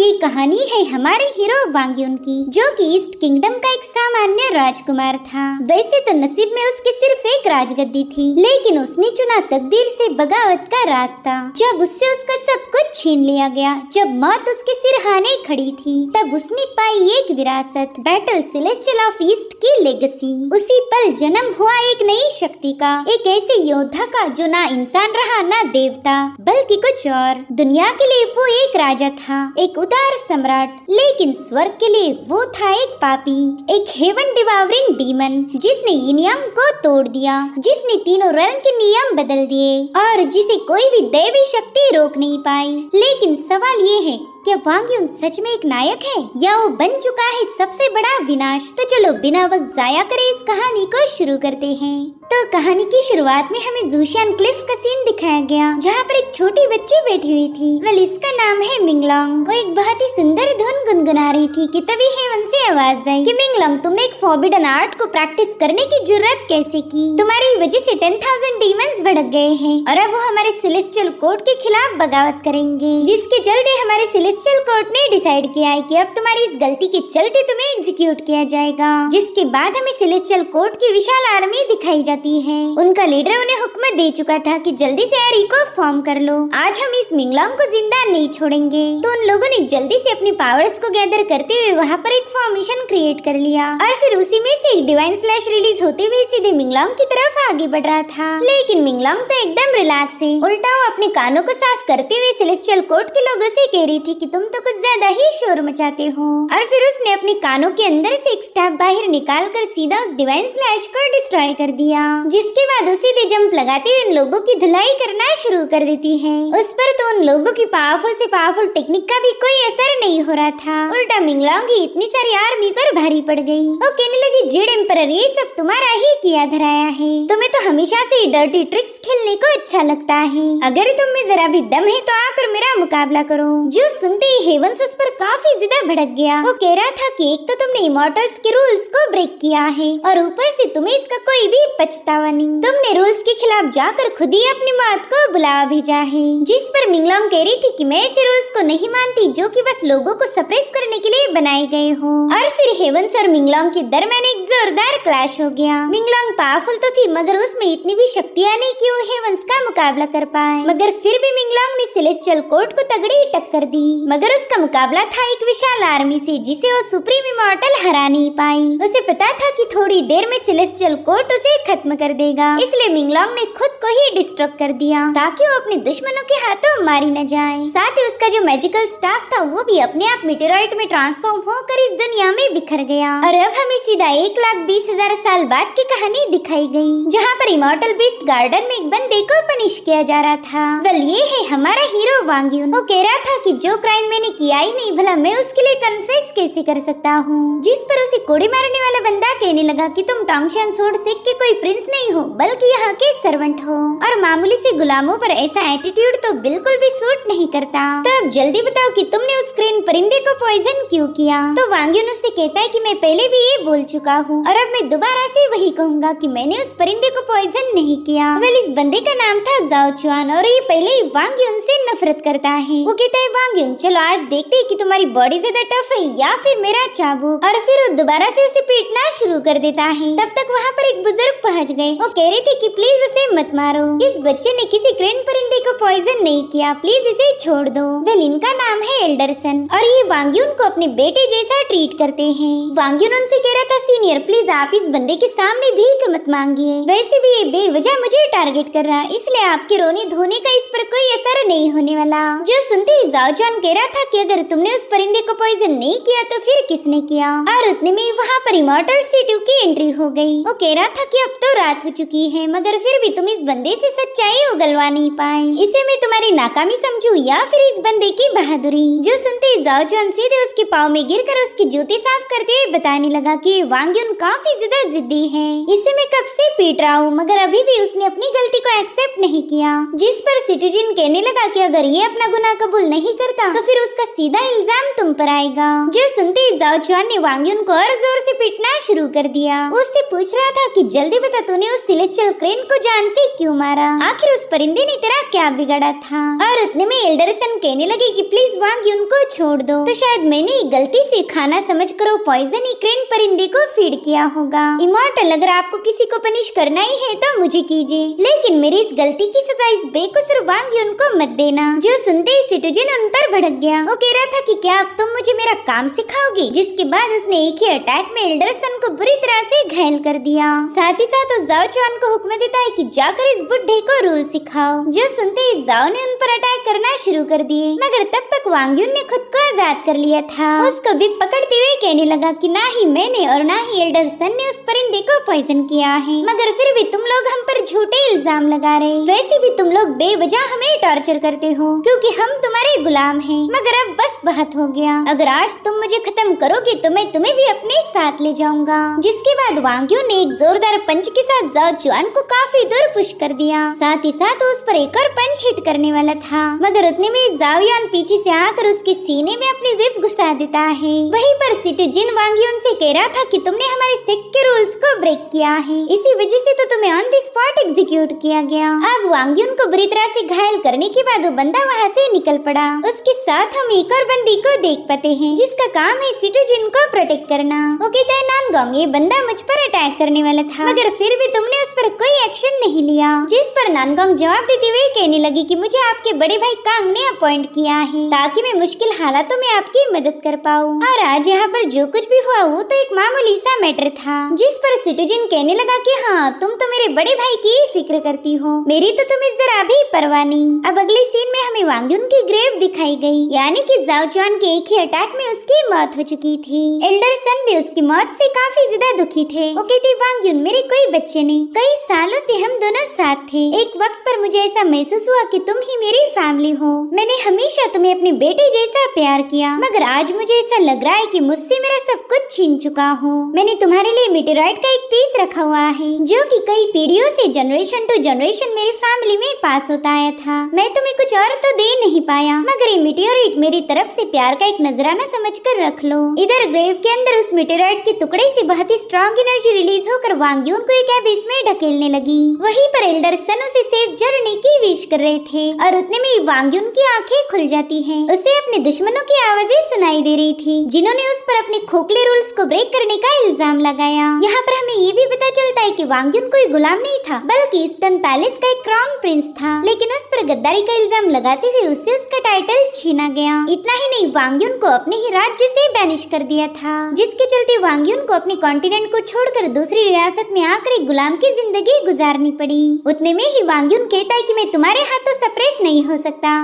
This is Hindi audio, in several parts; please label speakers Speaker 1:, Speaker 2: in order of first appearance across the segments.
Speaker 1: ये कहानी है हमारे हीरो वांग युन की, जो कि ईस्ट किंगडम का एक सामान्य राजकुमार था। वैसे तो नसीब में उसकी सिर्फ एक राजगद्दी थी, लेकिन उसने चुना तकदीर से बगावत का रास्ता। जब उससे उसका सब कुछ छीन लिया गया, जब मौत उसके सिरहाने खड़ी थी, तब उसने पाई एक विरासत, बैटल सेलेस्टियल ऑफ ईस्ट की लेगेसी। उसी पल जन्म हुआ एक नई शक्ति का, एक ऐसे योद्धा का जो ना इंसान रहा ना देवता, बल्कि कुछ और। दुनिया के लिए वो एक राजा था, एक उदार सम्राट, लेकिन स्वर्ग के लिए वो था एक पापी, एक हेवन डिवावरिंग डीमन, जिसने ये नियम को तोड़ दिया, जिसने तीनों रन के नियम बदल दिए और जिसे कोई भी दैवी शक्ति रोक नहीं पाई। लेकिन सवाल ये है, क्या वांग युन सच में एक नायक है या वो बन चुका है सबसे बड़ा विनाश? तो चलो बिना वक्त जाया करे इस कहानी को शुरू करते हैं। तो कहानी की शुरुआत में हमें जूशियन क्लिफ का सीन दिखाया गया, जहाँ पर एक छोटी बच्ची बैठी हुई थी। वेल, इसका नाम है मिंगलोंग। वो एक बहुत ही सुंदर धुन गुनगुना रही थी कि तभी हेवन से आवाज आई कि मिंगलोंग, तुमने एक फॉरबिडन आर्ट को प्रैक्टिस करने की जुर्रत कैसे की? तुम्हारी वजह से 10,000 डीमंस भड़क गए हैं और अब वो हमारे सेलेस्टियल कोर्ट के खिलाफ बगावत करेंगे, जिसके चलते हमारे सेलेस्टियल कोर्ट ने डिसाइड किया है कि अब तुम्हारी इस गलती के चलते तुम्हें एग्जीक्यूट किया जाएगा। जिसके बाद हमें सेलेस्टियल कोर्ट की विशाल आर्मी दिखाई जाती है। उनका लीडर उन्हें हुक्म दे चुका था कि जल्दी से एरी को फॉर्म कर लो, आज हम इस मिंगलोंग को जिंदा नहीं छोड़ेंगे। तो उन लोगों ने जल्दी से अपनी पावर्स को गैदर करते हुए वहाँ पर एक फॉर्मेशन क्रिएट कर लिया और फिर उसी में से एक डिवाइन स्लैश रिलीज होते हुए सीधे मिंगलोंग की तरफ आगे बढ़ रहा था। लेकिन मिंगलोंग तो एकदम रिलैक्स है, उल्टा वो अपने कानों को साफ करते हुए सेलेस्टियल कोर्ट के लोगों से कह रही थी कि तुम तो कुछ ज्यादा ही शोर मचाते हो। और फिर उसने अपने कानों के अंदर से एक स्टैब बाहर निकाल कर सीधा उस डिवाइन स्लैश को डिस्ट्रॉय कर दिया, जिसके बाद उसी दे जंप लगाते हुए उन लोगों की धुलाई करना शुरू कर देती है। उस पर तो उन लोगों की पावरफुल से पावरफुल टेक्निक का भी कोई असर नहीं हो रहा था, उल्टा मिंगलोंग की इतनी सारी आर्मी पर भारी पड़ गई। वो कहने लगी, जेड एम्परर, ये सब तुम्हारा ही किया धराया है, तुम्हें तो हमेशा से डर्टी ट्रिक्स खेलने को अच्छा लगता है। अगर तुम में जरा भी दम है तो आकर मेरा मुकाबला करो। जो सुनते ही हेवंस उस पर काफी ज्यादा भड़क गया। वो कह रहा था कि एक तो तुमने इमॉर्टल्स के रूल्स को ब्रेक किया है और ऊपर से तुम्हें इसका कोई भी पछतावा नहीं। तुमने रूल्स के खिलाफ जाकर खुद ही अपनी मौत को बुला भेजा है। जिस पर मिंगलोंग कह रही थी कि मैं ऐसे रूल्स को नहीं मानती जो कि बस लोगों को सप्रेस करने के लिए बनाए गए हो। और फिर हेवंस और मिंगलोंग के दरमियान एक जोरदार क्लैश हो गया। मिंगलोंग पावरफुल तो थी, मगर उसमें इतनी भी शक्तियां नहीं कि वो हेवंस का मुकाबला कर पाए। मगर फिर भी मिंगलोंग ने सेलेस्टियल कोर्ट को तगड़ी टक्कर दी। मगर उसका मुकाबला था एक विशाल आर्मी से, जिसे वो सुप्रीम इमॉर्टल हरा नहीं पाई। उसे पता था कि थोड़ी देर में सेलेस्टियल कोर्ट उसे खत्म कर देगा, इसलिए मिंगलोंग ने खुद को ही डिस्ट्रॉय कर दिया ताकि वो अपने दुश्मनों के हाथों मारी न जाए। साथ ही उसका जो मैजिकल स्टाफ था वो भी अपने आप मेटेरॉइड में ट्रांसफॉर्म होकर इस दुनिया में बिखर गया। और अब हमें सीधा 1,20,000 साल बाद की कहानी दिखाई गई, जहाँ पर इमॉर्टल बीस्ट गार्डन में एक बंदे को पनिश किया जा रहा था। वेल, ये है हमारा हीरो वांग युन। वो कह रहा था कि जो क्राइम मैंने किया ही नहीं, भला मैं उसके लिए कन्फेस कैसे कर सकता हूँ। जिस पर उसे कोड़ी मारने वाला बंदा कहने लगा कि तुम टोंगशान सोर्ड सीख के कोई प्रिंस नहीं हो, बल्कि यहाँ के सर्वेंट हो, और मामूली से गुलामों पर ऐसा एटीट्यूड तो बिल्कुल भी सूट नहीं करता। तो अब जल्दी बताओ कि तुमने उस क्रेन परिंदे को पॉइजन क्यों किया? तो वांग युन उससे कहता है कि मैं पहले भी ये बोल चुका हूँ और अब मैं दोबारा से वही कहूँगा कि मैंने उस परिंदे को पॉइजन नहीं किया। वेल, इस बंदे का नाम था जाओ चुआन और ये पहले ही वांग युन से नफरत करता है। वो कहता है, वांग युन, चलो आज देखते हैं कि तुम्हारी बॉडी ज्यादा टफ है या फिर मेरा चाबुक। और फिर वो दोबारा से उसे पीटना शुरू कर देता है। तब तक वहाँ पर एक बुजुर्ग पहुँच गए। वो कह रही थी कि प्लीज उसे मत मारो, इस बच्चे ने किसी क्रेन परिंदे को पॉइजन नहीं किया, प्लीज इसे छोड़ दो। वेल, इनका नाम है एल्डरसन और ये वांग युन को अपने बेटे जैसा ट्रीट करते हैं। वांग युन उनसे कह रहा था, सीनियर प्लीज आप इस बंदे के सामने भीख मत मांगिए, वैसे भी ये बेवजह मुझे टारगेट कर रहा है, इसलिए आपके रोने धोने का इस पर कोई असर नहीं होने वाला। जो सुनते ही जाओ चुआन कह रहा था कि अगर तुमने उस परिंदे को पॉइजन नहीं किया तो फिर किसने किया? और उतने में वहाँ पर इमॉर्टल C2 की एंट्री हो गई। वो कह रहा था कि अब तो रात हो चुकी है, मगर फिर भी तुम इस बंदे से सच्चाई उगलवा नहीं पाए। इसे मैं तुम्हारी नाकामी समझूं या फिर इस बंदे की बहादुरी? जो सुनते ही जाओ चुआन सीधे उसके पाँव में गिरकर उसकी जूती साफ करते हुए बताने लगा कि वांग युन काफी ज्यादा जिद्दी है, इसे मैं कब से पीट रहा हूँ, मगर अभी भी उसने अपनी गलती को एक्सेप्ट नहीं किया। जिस पर सिटीजन कहने लगा कि अगर ये अपना गुनाह कबूल नहीं करता तो फिर उसका सीधा इल्जाम तुम पर आएगा। जो सुनते ही जाओ चुआन ने वांग युन को और जोर से पीटना शुरू कर दिया। उससे पूछ रहा था कि जल्दी बता, तूने उस सेलेस्टियल क्रेन को जान से क्यों मारा? आखिर उस परिंदे ने तेरा क्या बिगाड़ा था? और उतने में एल्डरसन कहने लगे कि प्लीज वांग युन को छोड़ दो। तो शायद मैंने गलती से खाना समझकर वो पॉइजन ही क्रेन परिंदे को फीड किया होगा। इमॉर्टल, अगर आपको किसी को पनिश करना ही है तो मुझे कीजिए, लेकिन मेरी इस गलती की सजा इस बेकसूर वांग युन को मत देना। जो सुनते ही सिटुजिन उन पर भड़क गया। वो कह रहा था कि क्या अब तुम मुझे मेरा काम सिखाओगे, जिसके बाद उसने एक ही अटैक में एल्डर सन को बुरी तरह से घायल कर दिया। साथ ही साथ वो जाओ चुआन को हुक्म देता है कि जाकर इस बुढ़े को रूल सिखाओ। जो सुनते ही जाओ ने उन पर अटैक करना शुरू कर दिए, मगर तब तक वांग युन ने खुद को आजाद कर लिया था। उसको विप पकड़ते हुए कहने लगा कि ना ही मैंने और ना ही एल्डर सन ने उस परिंदे को पॉइजन किया है, मगर फिर भी तुम लोग हम पर झूठे इल्जाम लगा रहे। वैसे भी तुम लोग बेवजह हमें टॉर्चर करते हो क्योंकि हम तुम्हारे गुलाम हैं। मगर अब बस बहुत हो गया, अगर आज तुम मुझे खत्म करोगे तो मैं तुम्हें भी अपने साथ ले जाऊंगा। जिसके बाद वांग युन ने एक जोरदार पंच के साथ जाओ चुआन को काफी दूर पुश कर दिया। साथ ही साथ उस पर एक और पंच हिट करने वाला था, मगर उतने में जाओ यान पीछे से आकर उसके सीने में अपनी विप घुसा देता है। वहीं पर सिटुजिन वांग युन से कह रहा था कि तुमने हमारे सेक्ट के रूल्स को ब्रेक किया है, इसी वजह से तो तुम्हें ऑन द स्पॉट एग्जीक्यूट किया गया। अब वांग युन को बुरी तरह से घायल करने के बाद वो बंदा वहाँ से निकल पड़ा। उसके साथ हम एक और बंदी को देख पाते हैं जिसका काम है सिटुजिन को प्रोटेक्ट करना। वो कहता है नानगोंग, ये बंदा मुझ पर अटैक करने वाला था, मगर फिर भी तुमने उस पर कोई एक्शन नहीं लिया। जिस पर नानगोंग जवाब देते हुए कहने लगी कि मुझे आपके बड़े भाई कांग ने अपॉइंट किया है ताकि मैं मुश्किल हालातों में आपकी मदद कर पाऊँ। और आज यहाँ पर जो कुछ भी हुआ वो तो एक मामूली सा मैटर था। जिस पर सिटुजिन कहने लगा कि हाँ, तुम तो मेरे बड़े भाई की फिक्र करती हो, मेरी तो तुम्हें जरा भी परवाह नहीं। अब अगले सीन में हमें वांग युन की ग्रेव दिखाई गई, यानी कि जाओ चुआन के एक ही अटैक में उसकी मौत हो चुकी थी। एल्डर सन भी उसकी मौत से काफी ज्यादा दुखी थे। वो कहते वांग युन, मेरे कोई बच्चे नहीं, कई सालों से हम दोनों साथ थे। एक वक्त पर मुझे ऐसा महसूस हुआ कि तुम ही मेरी फैमिली हो। मैंने हमेशा तुम्हें अपने बेटे जैसा प्यार किया, मगर आज मुझे ऐसा लग रहा है कि मुझसे मेरा सब कुछ छीन चुका हो। मैंने तुम्हारे लिए मीटेराइट का एक पीस रखा हुआ है जो कि कई पीढ़ियों से जनरेशन टू जनरेशन मेरी फैमिली में पास होता आया था। मैं तुम्हें कुछ और तो दे नहीं पाया, मगर ये मीटेराइट मेरी तरफ से प्यार का एक नजराना समझकर रख लो। इधर ग्रेव के अंदर उस मीटेराइट के टुकड़े से बहुत ही स्ट्रॉन्ग एनर्जी रिलीज होकर वांग युन को एक एबिस में ढकेलने लगी। वहीं पर एल्डर सन उसे सेफ जर्नी की विश कर रहे थे और उतने में वांग युन की आंखें खुल जाती हैं। उसे अपने दुश्मनों की आवाजें सुनाई दे रही थी जिन्होंने उस पर अपने खोखले रूल्स को ब्रेक करने का इल्जाम लगाया। यहाँ पर हमें ये भी पता चलता है कि वांग युन कोई गुलाम नहीं था, बल्कि ईस्टर्न पैलेस का एक क्राउन प्रिंस था, लेकिन उस पर गद्दारी का इल्जाम लगाते हुए उससे उसका टाइटल छीना गया। इतना ही नहीं, वांग युन को अपने ही राज्य से बैनिश कर दिया था, जिसके चलते वांग युन को अपने कॉन्टिनेंट को छोड़कर दूसरी रियासत में आकर एक गुलाम की जिंदगी गुजारनी पड़ी। उतने में ही वांग युन कहता है कि मैं तुम्हारे हाथों सप्रेस नहीं हो सकता,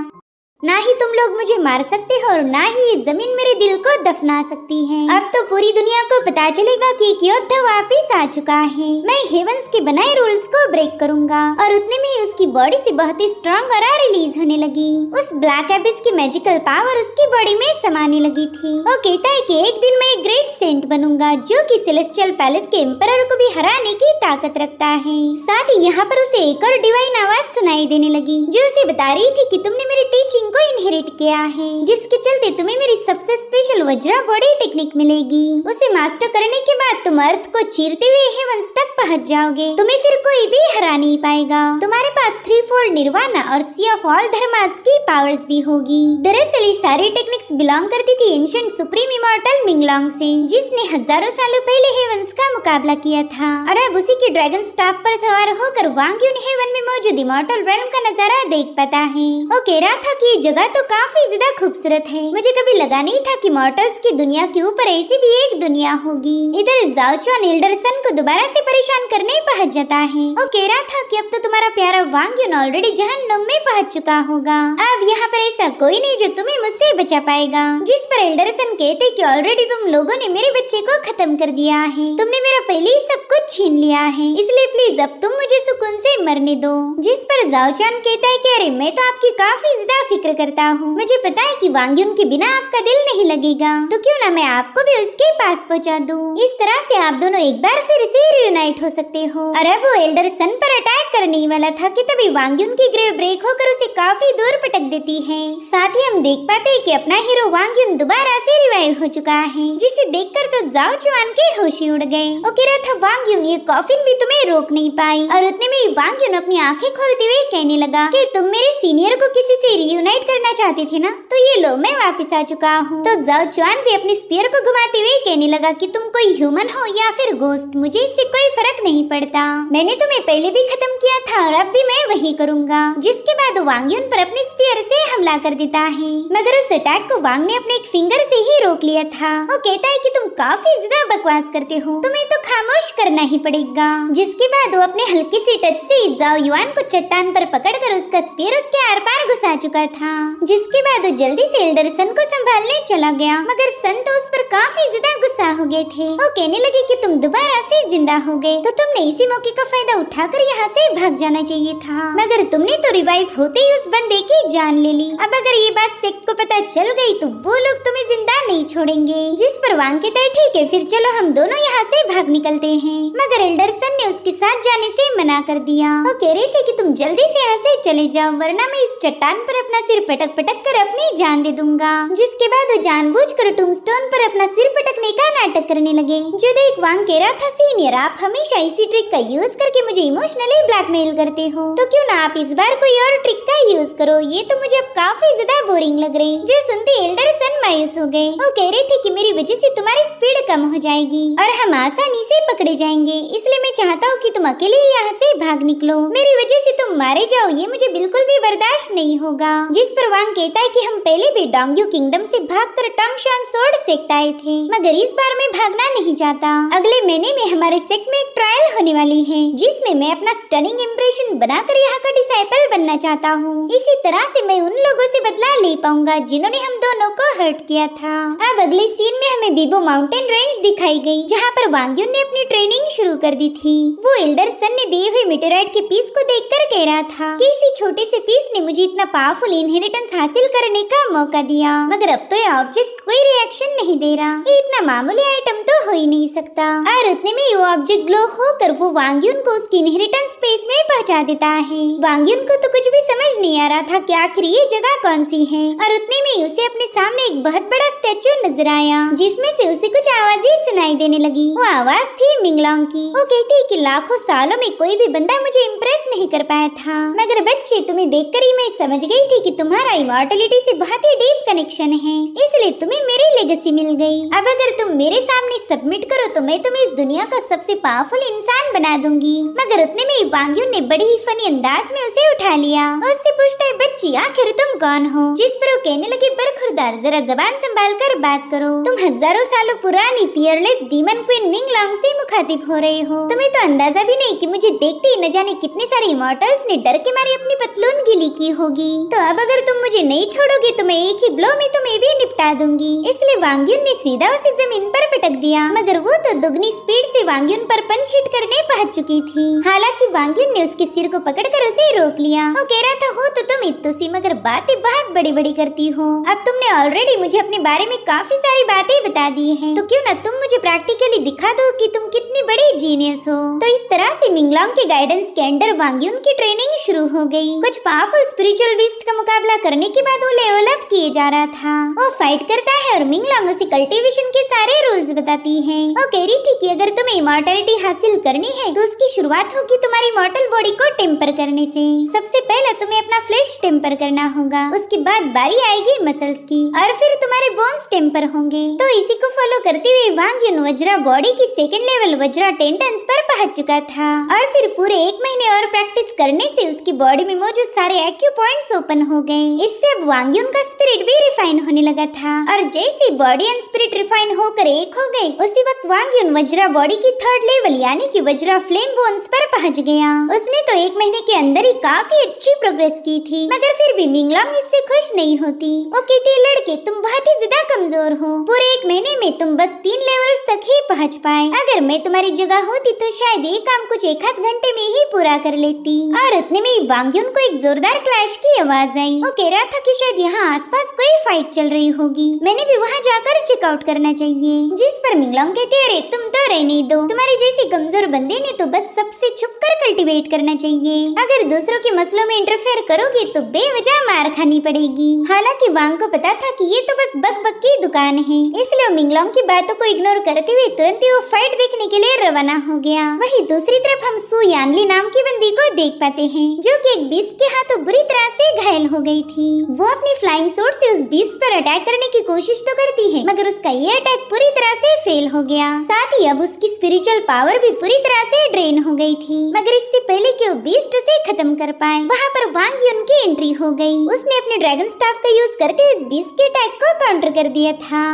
Speaker 1: ना ही तुम लोग मुझे मार सकते हो और ना ही ये जमीन मेरे दिल को दफना सकती है। अब तो पूरी दुनिया को पता चलेगा कि एक योद्धा वापिस आ चुका है। मैं हेवंस के बनाए रूल्स को ब्रेक करूंगा। और उतने में ही उसकी बॉडी से बहुत ही स्ट्रॉन्ग ऑरा रिलीज होने लगी। उस ब्लैक एबिस की मैजिकल पावर उसकी बॉडी में समाने लगी थी। वो कहता है कि एक दिन मैं एक ग्रेट सेंट बनूंगा जो कि सेलेस्टियल पैलेस के एम्परर को भी हराने की ताकत रखता है। साथ ही यहाँ पर उसे एक और डिवाइन आवाज सुनाई देने लगी जो उसे बता रही थी कि तुमने मेरी टीचिंग को इनहेरिट किया है, जिसके चलते तुम्हें मेरी सबसे स्पेशल वज्रा बॉडी टेक्निक मिलेगी। उसे मास्टर करने के बाद तुम अर्थ को चीरते हुए हेवंस तक पहुंच जाओगे। तुम्हें फिर कोई भी हरा नहीं पाएगा। तुम्हारे पास 3-fold निर्वाणा और सी ऑफ ऑल धर्मास की पावर्स भी होगी। दरअसल ये सारी टेक्निक्स बिलोंग करती थी एंशिएंट सुप्रीम इमॉर्टल मिंगलोंग से, जिसने हजारों सालों पहले हेवंस का मुकाबला किया था। और अब उसी के ड्रैगन स्टाफ पर सवार होकर वांग युन हेवन में मौजूद इमॉर्टल रेल्म का नजारा देख पाता है। वो कह रहा था कि जगह तो काफी ज्यादा खूबसूरत है। मुझे कभी लगा नहीं था कि मॉर्टल्स की दुनिया के ऊपर ऐसी भी एक दुनिया होगी। इधर जाओ चुआन एल्डर सन को दोबारा से परेशान करने पहुंच जाता है। वो कह रहा था कि अब तो तुम्हारा प्यारा वांग युन ऑलरेडी जहन्नुम में पहुंच चुका होगा। अब यहाँ पर ऐसा कोई नहीं जो तुम्हें मुझसे बचा पाएगा। जिस पर एल्डर सन कहते कि ऑलरेडी तुम लोगों ने मेरे बच्चे को खत्म कर दिया है। तुमने मेरा पहले ही सब कुछ छीन लिया है, इसलिए प्लीज अब तुम मुझे सुकून से मरने दो। जिस पर जाओ चुआन कहता है कि अरे मैं तो आपकी काफी ज्यादा फिक्र करता हूँ। मुझे पता है कि वांग युन के बिना आपका दिल नहीं लगेगा, तो क्यों ना मैं आपको भी उसके पास पहुंचा दूं। इस तरह से आप दोनों एक बार फिर से रियूनाइट हो सकते हो। और अब वो एल्डर सन पर अटैक करने ही वाला था कि तभी वांग युन की ग्रेव ब्रेक होकर उसे काफी दूर पटक देती है। साथ ही हम देख पाते हैं कि अपना हीरो वांग युन दोबारा से रिवाइव हो चुका है, जिसे देखकर तो जाओ चुआन के होश ही उड़ गए। वो कह रहा था वांग युन ये कॉफिन भी तुम्हें रोक नहीं पाई। और उतने में वांग युन अपनी आंखें खोलते हुए कहने लगा कि तुम मेरे सीनियर को किसी से रियूनाइट डोमिनेट करना चाहते थे ना, तो ये लो मैं वापस आ चुका हूँ। तो जाओ चुआन भी अपने स्पीयर को घुमाते हुए कहने लगा कि तुम कोई ह्यूमन हो या फिर गोस्ट, मुझे इससे कोई फर्क नहीं पड़ता। मैंने तुम्हें पहले भी खत्म किया था और अब भी मैं वही करूंगा। जिसके बाद वांग युन पर अपने स्पीयर से हमला कर देता है, मगर उस अटैक को वांग ने अपने एक फिंगर से ही रोक लिया था। वो कहता है कि तुम काफी ज्यादा बकवास करते हो, तुम्हें तो खामोश करना ही पड़ेगा। जिसके बाद वो अपने हल्की सी टच से जाओ युआन को चट्टान पर पकड़कर उसका स्पीयर उसके आर पार घुसा चुका था। जिसके बाद वो जल्दी से एल्डर सन को संभालने चला गया, मगर सन तो उस पर काफी ज्यादा गुस्सा हो गए थे। वो कहने लगे कि तुम दोबारा से जिंदा हो गए, तो तुमने इसी मौके का फायदा उठाकर यहाँ से भाग जाना चाहिए था, मगर तुमने तो रिवाइव होते ही उस बंदे की जान ले ली। अब अगर ये बात सेक को पता चल गई तो वो लोग तुम्हें जिंदा नहीं छोड़ेंगे। जिस पर वांग कहता है ठीक है, फिर चलो हम दोनों यहाँ से भाग निकलते हैं, मगर एल्डर सन ने उसके साथ जाने से मना कर दिया। वो कह रहे थे कि तुम जल्दी से यहाँ से चले जाओ, वरना मैं इस चट्टान पर अपना सिर पटक पटक कर अपनी जान दे दूंगा। जिसके बाद वो जानबूझकर टूम्बस्टोन पर अपना सिर पटकने का नाटक करने लगे। जो देख वांग कह रहा था सीनियर, आप हमेशा इसी ट्रिक का यूज करके मुझे इमोशनली ब्लैकमेल करते हो, तो क्यों ना आप इस बार कोई और ट्रिक का यूज करो, ये तो मुझे अब काफी ज्यादा बोरिंग लग रही। जो सुनते एल्डर सन मायूस हो गए। वो कह रहे थे कि मेरी वजह से तुम्हारी स्पीड कम हो जाएगी और हम आसानी से पकड़े जाएंगे, इसलिए मैं चाहता हूँ कि तुम अकेले ही यहाँ से भाग निकलो, मेरी वजह से तुम मारे जाओ, ये मुझे बिल्कुल भी बर्दाश्त नहीं होगा। जिस पर वांग कहता है कि हम पहले भी डोंग्यू किंगडम से भागकर टोंगशान सोर्ड सेक्ट आए थे, मगर इस बार मैं भागना नहीं चाहता। अगले महीने में हमारे सेक्ट में एक ट्रायल होने वाली है, जिसमें मैं अपना स्टनिंग इंप्रेशन बनाकर यहाँ का डिसाइपल बनना चाहता हूँ। इसी तरह से मैं उन लोगों से बदला ले पाऊंगा जिन्होंने हम दोनों को हर्ट किया था। अब अगले सीन में हमें बीबो माउंटेन रेंज दिखाई गई, जहाँ पर वांग युन ने अपनी ट्रेनिंग शुरू कर दी थी। वो एल्डर सन ने दिए हुए मेटेराइट के पीस को देखकर कह रहा था कि इसी छोटे से पीस ने मुझे इतना पावरफुल इनहेरिटेंस हासिल करने का मौका दिया, मगर अब तो ये ऑब्जेक्ट कोई रिएक्शन नहीं दे रहा। ये इतना मामूली आइटम तो हो ही नहीं सकता। और उतने में वो ऑब्जेक्ट ग्लो होकर वो वांग युन को उसकी इनहेरिटेंस स्पेस में पहुंचा देता है। वांग युन को तो कुछ भी समझ नहीं आ रहा था कि आखिर ये जगह कौन सी है, और उतने में उसे अपने सामने एक बहुत बड़ा स्टैचू नजर आया, जिसमें से उसे कुछ आवाजें सुनाई देने लगी। वो आवाज थी मिंगलोंग की। वो कहती है कि लाखों सालों में कोई भी बंदा मुझे इम्प्रेस नहीं कर पाया था, मगर बच्चे तुम्हें देखकर ही मैं समझ गई थी कि तुम्हारा इमॉर्टलिटी से बहुत ही डीप कनेक्शन है, इसलिए तुम्हें मेरी लेगेसी मिल गई। अब अगर तुम मेरे सामने सबमिट करो तो मैं तुम्हें इस दुनिया का सबसे पावरफुल इंसान बना दूंगी। मगर उतने में वांग युन ने बड़ी ही फनी अंदाज में उसे उठा लिया और उससे पूछता है बच्ची आखिर तुम कौन हो? जिस पर वो कहने लगे बरखुरदार जरा जबान संभाल कर बात करो, तुम हजारों सालों पुरानी पियरलेस डीमन क्वीन मिंगलोंग से मुखातिब हो रहे हो। तुम्हें तो अंदाजा भी नहीं कि मुझे देखते ही न जाने कितने सारे इमॉर्टल्स ने डर के मारे अपनी पतलून गीली की होगी। तो अब अगर तुम मुझे नहीं छोड़ोगे तो मैं एक ही ब्लो में तुम्हें भी निपटा दूंगी। इसलिए वांग युन ने सीधा उसे जमीन पर पटक दिया, मगर वो तो दुगनी स्पीड से वांग युन पर पंच हिट करने पहुंच चुकी थी। हालांकि वांग युन ने उसके सिर को पकड़कर उसे रोक लिया। वो कह रहा था हो तो तुम इतुसी, मगर बातें बहुत बड़ी बड़ी करती हो। अब तुमने ऑलरेडी मुझे अपने बारे में काफी सारी बातें बता दी हैं, तो क्यों ना तुम मुझे प्रैक्टिकली दिखा दो कि तुम कितनी बड़ी जीनियस हो। तो इस तरह से मिंगलोंग के गाइडेंस के अंडर वांग युन की ट्रेनिंग शुरू हो गई। कुछ पावरफुल स्पिरिचुअल बीस्ट का मुकाबला करने के बाद वो लेवल अप किए जा रहा था। वो फाइट करता है और मिंगलोंग उसे कल्टीवेशन के सारे रूल्स बताती है। वो कह रही थी कि अगर तुम्हें इमॉर्टलिटी हासिल करनी है तो उसकी शुरुआत होगी तुम्हारी मॉर्टल बॉडी को टेम्पर करने से। सबसे पहले तुम्हें अपना फ्लेश टेम्पर करना होगा, उसके बाद बारी आएगी मसल्स की, और फिर तुम्हारे बोन्स टेम्पर होंगे। तो इसी को फॉलो करते हुए वांग युन वज्रा बॉडी की सेकंड लेवल वज्रा टेंडेंस पर पहुंच चुका था, और फिर पूरे 1 महीने और प्रैक्टिस करने से उसकी बॉडी में मौजूद सारे एक्यू पॉइंट्स ओपन हो गए। इससे अब वांग युन का स्पिरिट भी रिफाइन होने लगा था, और जैसे बॉडी एंड स्पिरिट रिफाइन होकर एक हो गए, उसी वक्त वांग युन वज्रा बॉडी की 3rd लेवल यानी कि वज्रा फ्लेम बोन्स पर पहुंच गया। उसने तो 1 महीने के अंदर ही काफी अच्छी प्रोग्रेस की थी, मगर फिर भी मिंगलोंग इससे खुश नहीं होती। वो कहती है लड़के तुम बहुत ही ज्यादा कमजोर हो, पूरे 1 महीने में तुम बस 3 लेवल्स तक ही पहुंच पाए। अगर मैं तुम्हारी जगह होती तो शायद ये काम कुछ 1 घंटे में ही पूरा कर लेती। और उतने में वांग युन को एक जोरदार क्लैश की आवाज आई। वो कह रहा था कि शायद यहाँ आसपास कोई फाइट चल रही होगी, मैंने भी वहाँ जाकर चेकआउट करना चाहिए। जिस पर मिंगलोंग कहते अरे तुम तो रहने दो, तुम्हारे जैसे कमजोर बंदे ने तो बस सबसे छुप कर कल्टीवेट करना चाहिए, अगर दूसरों के मसलों में इंटरफेयर करोगे तो बेवजह मार खानी पड़ेगी। हालांकि वांग को पता था कि ये तो बस बक बक की दुकान है। इसलिए मिंगलोंग की बातों को इग्नोर करते हुए तुरंत ही वो फाइट देखने के लिए रवाना हो गया। वहीं दूसरी तरफ हम सू यानली नाम की बंदी को देख पाते हैं, जो कि एक बीस्ट के हाथों बुरी तरह से घायल हो गई थी। वो अपनी फ्लाइंग स्वॉर्ड से उस बीस्ट पर अटैक करने की कोशिश तो करती है, मगर उसका ये अटैक पूरी तरह से फेल हो गया। साथ ही अब उसकी स्पिरिचुअल पावर भी पूरी तरह से ड्रेन हो गई थी। मगर इससे पहले कि वो बीस्ट उसे खत्म कर पाए, वहाँ पर वांग युन की एंट्री हो गई। उसने अपने ड्रैगन स्टाफ का यूज करके इस बीस्ट के अटैक को काउंटर कर दिया था,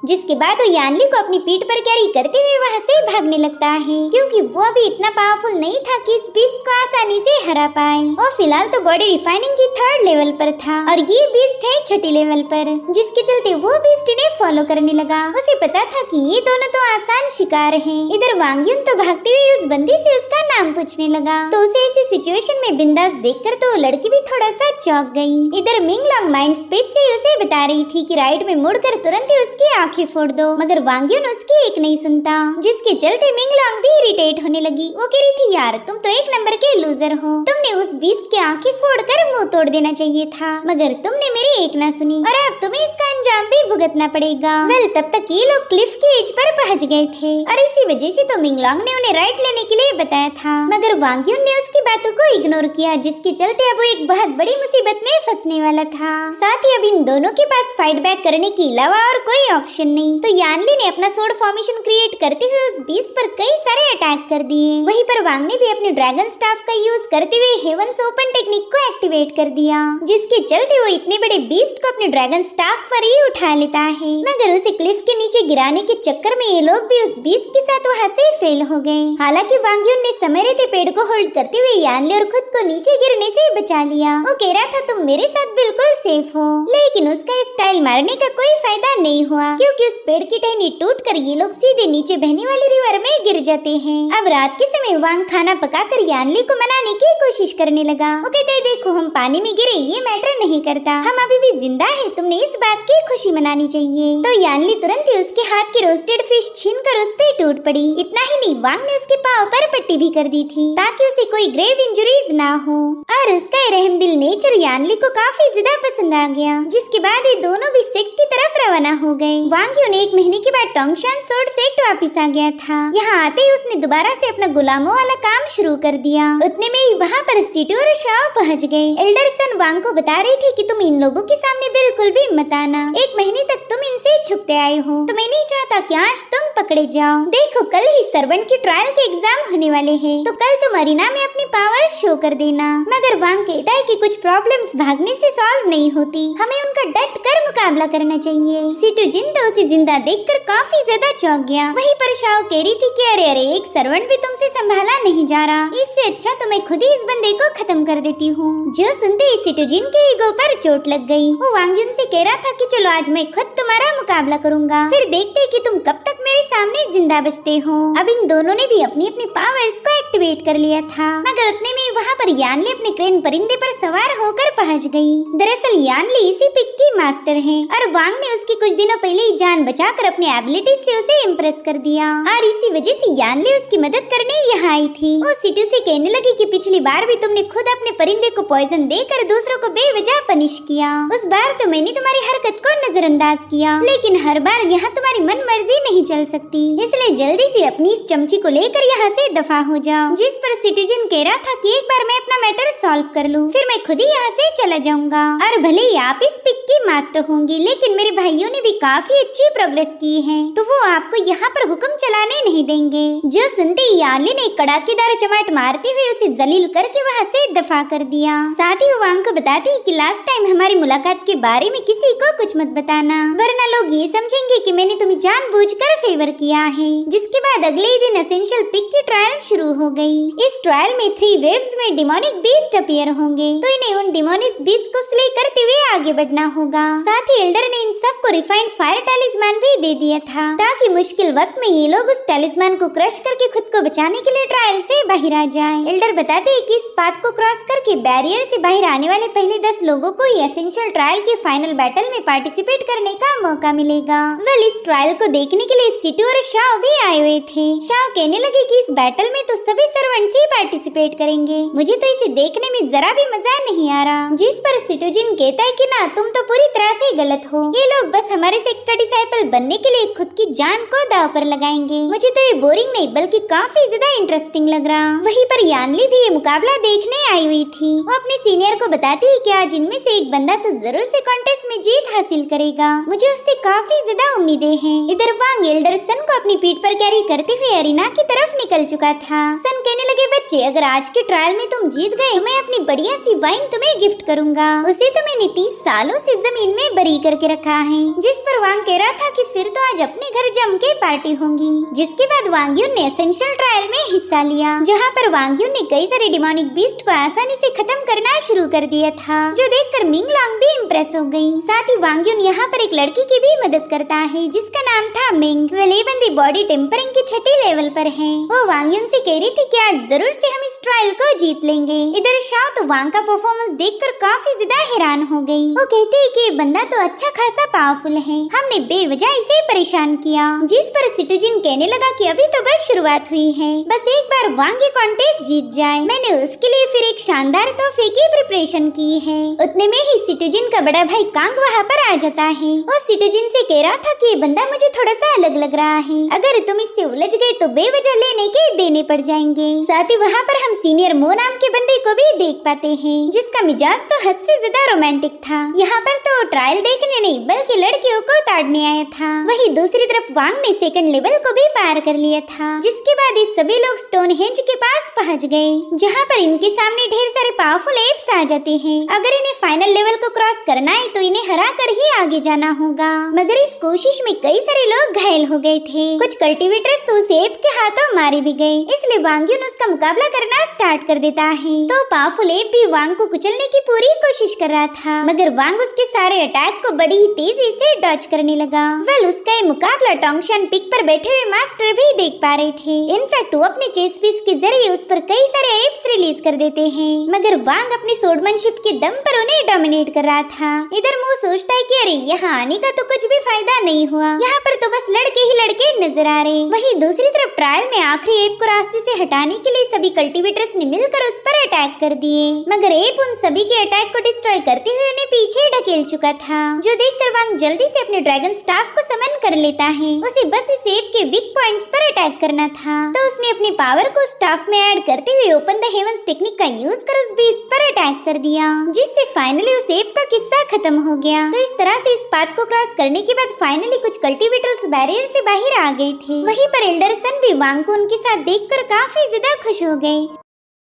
Speaker 1: जिसके बाद वो यानली को अपनी पीठ पर कैरी करते हुए वहाँ से भागने लगता है, क्योंकि वो अभी इतना पावरफुल नहीं था कि इस बीस्ट को आसानी से हरा पाए। और फिलहाल तो बॉडी रिफाइनिंग की 3rd लेवल पर था और ये बीस्ट है 6ठी लेवल पर, जिसके चलते वो बीस्ट इन्हें फॉलो करने लगा। उसे पता था कि ये दोनों तो आसान शिकार हैं। इधर वांग युन तो भागते हुए उस बंदी से उसका नाम पूछने लगा, तो उसे ऐसी सिचुएशन में बिंदास देखकर तो लड़की भी थोड़ा सा चौंक गई। इधर मिंगलोंग माइंड स्पेस से उसे बता रही थी कि राइट में मुड़कर तुरंत ही उसकी आंखें फोड़ दो, मगर वांग युन उसकी एक नहीं सुनता, जिसके चलते मिंगलोंग भी इरिटेट होने लगी। वो कह रही थी, यार तुम तो एक नंबर के लूजर हो, तुमने उस बीस्ट की आंखें फोड़कर मुंह तोड़ देना चाहिए था, मगर तुमने मेरी एक ना सुनी और अब तुम्हें इसका अंजाम भी भुगतना पड़ेगा। वेल, तब तक ये लोग क्लिफ की एज पर पहुंच गए थे और इसी वजह से तो मिंगलोंग ने उन्हें राइट लेने के लिए बताया था, मगर वांग युन ने उसकी बातों को इग्नोर किया, जिसके चलते अब वो एक बहुत बड़ी मुसीबत में फंसने वाला था। साथ ही अब इन दोनों के पास फाइट बैक करने के अलावा और कोई ऑप्शन नहीं, तो यानली ने अपना स्वॉर्ड फॉर्मेशन क्रिएट करते हुए उस बीस्ट पर कई सारे अटैक कर दिए। वहीं पर वांग ने भी अपने ड्रैगन स्टाफ का यूज करते हुए हेवंस ओपन टेक्निक को एक्टिवेट कर दिया, जिसके चलते वो इतने बड़े बीस्ट को अपने ड्रैगन स्टाफ पर ही उठा लेता है। मगर उसे क्लिफ के नीचे गिराने के चक्कर में ये लोग भी उस बीस्ट के साथ वहाँ से फेल हो गए। हालांकि वांग युन ने समय रहते पेड़ को होल्ड करते हुए यानली और खुद को नीचे गिरने से बचा लिया। वो कह रहा था तुम मेरे साथ बिल्कुल सेफ हो, लेकिन उसका स्टाइल मारने का कोई फायदा नहीं हुआ, क्योंकि उस पेड़ की टहनी टूटकर ये लोग सीधे नीचे बहने वाली रिवर में गिर जाते हैं। अब रात के समय वांग खाना पकाकर यानली को मनाने की कोशिश करने लगा। वो कहते हैं, देखो हम पानी में गिरे ये मैटर नहीं करता, हम अभी भी जिंदा हैं, तुमने इस बात की खुशी मनानी चाहिए। तो यानली तुरंत ही उसके हाथ की रोस्टेड फिश छीनकर उस पे टूट पड़ी। इतना ही नहीं, वांग ने उसके पाँव पर पट्टी भी कर दी थी ताकि उसे कोई ग्रेव इंजरीज ना हो। और उसका रहमदिल नेचर यानली को काफी ज्यादा पसंद आ गया, जिसके बाद ये दोनों भी सेक्ट की तरफ रवाना हो गए। वांग युन 1 महीने के बाद टोंगशान स्वॉर्ड सेक्ट वापिस आ गया था। यहाँ आते ही उसने दोबारा से अपना गुलामों वाला काम शुरू कर दिया। उतने में ही वहाँ पर सिटू और शाओ पहुँच गए। एल्डर सन वांग को बता रही थी कि तुम इन लोगों के सामने बिल्कुल भी मत आना, 1 महीने तक तुम इनसे छुपते आए हो, तो मैं नहीं चाहता कि आज तुम पकड़े जाओ। देखो कल ही सर्वेंट की ट्रायल के एग्जाम होने वाले हैं, तो कल तुम अरीना में अपनी पावर शो कर देना। मगर वांग कहता है कि कुछ प्रॉब्लम्स भागने से सॉल्व नहीं होती, हमें उनका डट कर मुकाबला करना चाहिए। सिटू जिन तो उसे जिंदा देखकर काफी ज्यादा चौंक गया। वहीं पर शाओ कह रही थी कि अरे अरे एक सर्वेंट भी तुमसे संभाला नहीं जा रहा, इससे अच्छा तो मैं खुद ही इस बंदे को खत्म कर देती हूँ। जो सुनते ही सिटोजिन के ईगो पर चोट लग गई। वो वांग युन से कह रहा था कि चलो आज मैं खुद तुम्हारा मुकाबला करूंगा, फिर देखते कि तुम कब तक मेरे सामने जिंदा बचते हो। अब इन दोनों ने भी अपनी अपनी पावर्स को एक्टिवेट कर लिया था, मगर उतने में वहाँ पर यानली अपने क्रेन परिंदे पर सवार होकर पहुँच गई। दरअसल यानली इसी पिक की मास्टर है और वांग ने उसकी कुछ दिनों पहले ही जान बचाकर अपनी एबिलिटी से उसे इम्प्रेस कर दिया और इसी वजह से यानली उसकी मदद करने यहाँ आई थी। वो सिटू से कहने लगी कि पिछली बार भी तुमने खुद अपने परिंदे को पॉइजन देकर दूसरों को बेवजह पनिश किया। उस बार तो मैंने तुम्हारी हरकत को नजरअंदाज किया, लेकिन हर बार यहाँ तुम्हारी मन मर्जी नहीं चल सकती, इसलिए जल्दी से अपनी इस चमची को लेकर यहाँ से दफा हो जाओ। जिस पर सिटीजन कह रहा था कि एक बार मैं अपना मैटर सॉल्व कर लूँ, फिर मैं खुद ही यहाँ से चला जाऊंगा और भले ही आप इस पिक की मास्टर होंगी, लेकिन मेरे भाइयों ने भी काफी अच्छी प्रोग्रेस की है, तो वो आपको यहाँ पर हुक्म चलाने नहीं देंगे। जो सुनते ही यानली ने कड़ाकेदार चमाट मारते हुए उसे जलील करके वहाँ से दफा कर दिया। साथ ही वो वांग को बताती कि लास्ट टाइम हमारी मुलाकात के बारे में किसी को कुछ मत बताना, वरना लोग ये समझेंगे कि मैंने तुम्हें जानबूझकर फेवर किया है। जिसके बाद अगले ही दिन एसेंशियल पिक की ट्रायल शुरू हो गई। इस ट्रायल में 3 वेव्स में डिमोनिक बीस्ट अपीयर होंगे, तो इन्हें उन डिमोनिक बीस्ट को स्ले करते हुए आगे बढ़ना होगा। साथ ही एल्डर ने इन सबको रिफाइंड फायर टैलिस्मान भी दे दिया था, ताकि मुश्किल वक्त में ये लोग उस टैलिस्मान को क्रश करके खुद को बचाने के लिए ट्रायल से बाहर आ जाएं। एल्डर बताते हैं कि इस पाथ को क्रॉस करके बैरियर से बाहर आने वाले पहले 10 लोगों को ही एसेंशियल ट्रायल के फाइनल बैटल में पार्टिसिपेट करने का मौका मिलेगा। वेल इस ट्रायल को देखने के लिए सिटू और शाओ भी आए हुए थे। शाओ कहने लगे कि इस बैटल में तो सभी सर्वेंट्स ही पार्टिसिपेट करेंगे, मुझे तो इसे देखने में जरा भी मजा नहीं आ रहा। जिस पर सिटूजिन कहता है कि ना तुम तो पूरी तरह से गलत हो, ये लोग बस हमारे सेक्ट का डिसाइपल बनने के लिए खुद की जान को दांव पर लगाएंगे। मुझे तो ये बोरिंग नहीं बल्कि काफी ज्यादा इंटरेस्टिंग लग रहा। वहीं पर यानली भी ये मुकाबला देखने आई हुई थी। वो अपने सीनियर को बताती है कि आज इनमें से एक बंदा तो जरूर से कॉन्टेस्ट में जीत हासिल करेगा, मुझे उससे काफी ज्यादा उम्मीदें हैं। इधर वांग एल्डर सन को अपनी पीठ पर कैरी करते हुए अरीना की तरफ निकल चुका था। सन कहने लगे बच्चे अगर आज के ट्रायल में तुम जीत गए तो मैं अपनी बढ़िया सी वाइन तुम्हें गिफ्ट करूंगा, उसे तो मैंने 30 सालों से जमीन में बरी करके रखा है। जिस पर वांग कह रहा था कि फिर तो आज अपने घर जम के पार्टी होंगी। जिसके बाद वांग्यून ने एसेंशियल ट्रायल में हिस्सा लिया, जहाँ पर वांग्यून ने कई सारे डिमोनिक बीस्ट को आसानी से खत्म करना शुरू कर दिया था, जो देखकर मिंग लॉन्ग भी इम्प्रेस हो गई। साथ ही वांग्यून यहाँ पर एक लड़की की भी मदद करता है जिसका नाम था मिंग। वे ये बंदी बॉडी टेम्परिंग की 6ठी लेवल पर है। वो वांग्यून से कह रही थी कि आज जरूर से हम इस ट्रायल को जीत लेंगे। इधर शाओ तो वांग का परफॉर्मेंस देखकर काफी ज्यादा हैरान हो गई। वो कहती है कि ये बंदा तो अच्छा खासा पावरफुल है, हमने बेवजह इसे परेशान किया। जिस पर सिटूजिन कहने लगा कि अभी तो बस शुरुआत हुई है, बस एक बार वांग ये कॉन्टेस्ट जीत जाए, मैंने उसके लिए फिर एक शानदार तोहफे की प्रिपरेशन की है। उतने में ही सिटूजिन का बड़ा भाई कांग वहाँ पर आ जाता है। वो सिटूजिन से कह रहा था कि ये बंदा मुझे थोड़ा सा अलग लग रहा है, अगर तुम इससे उलझ गए तो बेवजह लेने के देने पड़ जाएंगे। साथ ही वहाँ पर हम सीनियर मो नाम के बंदे को भी देख पाते हैं जिसका मिजाज तो हद से ज्यादा रोमांटिक था। यहाँ पर तो ट्रायल देखने नहीं बल्कि लड़कियों को ताड़ने आया था। वहीं दूसरी तरफ वांग ने सेकंड लेवल को भी पार कर लिया था। जिसके बाद ये सभी लोग स्टोनहेंज के पास पहुँच गए, जहाँ पर इनके सामने ढेर सारे पावरफुल एप्स आ जाते हैं। अगर इन्हें फाइनल लेवल को क्रॉस करना है तो इन्हें हरा कर ही आगे जाना होगा, मगर इस कोशिश में कई सारे लोग घायल हो गए थे। कुछ कल्टीवेटर्स तो उस एप के हाथों मारे भी गए, इसलिए वांग्यून उसका मुकाबला करना स्टार्ट कर देता है। तो पावरफुल एप भी वांग को कुचलने की पूरी कोशिश कर रहा था, मगर वांग उसके सारे अटैक को बड़ी ही तेजी से डॉज करने लगा। वेल उसका ये मुकाबला टोंगशन पिक पर बैठे हुए मास्टर भी देख पा रहे थे। इनफैक्ट वो अपने चेस पीस के जरिए उस पर कई सारे एप्स रिलीज कर देते हैं, मगर वांग अपनी स्वॉर्डमैनशिप के दम पर उन्हें डोमिनेट कर रहा था। इधर मुंह सोचता है कि अरे यहाँ आने का तो कुछ भी फायदा नहीं हुआ, यहाँ पर तो बस लड़के ही लड़के नजर आ रहे। वहीं दूसरी तरफ ट्रायल में आखिरी एप को रास्ते से हटाने के लिए सभी कल्टीवेटर्स ने मिलकर उस पर अटैक कर दिए, मगर एप उन सभी के अटैक को डिस्ट्रॉय करते हुए उन्हें पीछे ढकेल चुका था, जो देखकर वांग जल्दी से अपने ड्रैगन स्टाफ को समन कर लेता है। उसे बस इस एप के वीक पॉइंट्स पर अटैक करना था, तो उसने अपनी पावर को स्टाफ में ऐड करते हुए ओपन द हेवंस टेक्निक का यूज कर उस बीस्ट पर अटैक कर दिया, जिससे फाइनली उस एप का किस्सा खत्म हो गया। तो इस तरह से इस पाथ को क्रॉस करने के बाद फाइनली कुछ कल्टीवेटर्स बैरियर से बाहर आ गए थे। वहीं पर एल्डर सन भी वांग को उनके साथ देखकर काफी ज्यादा खुश हो गए।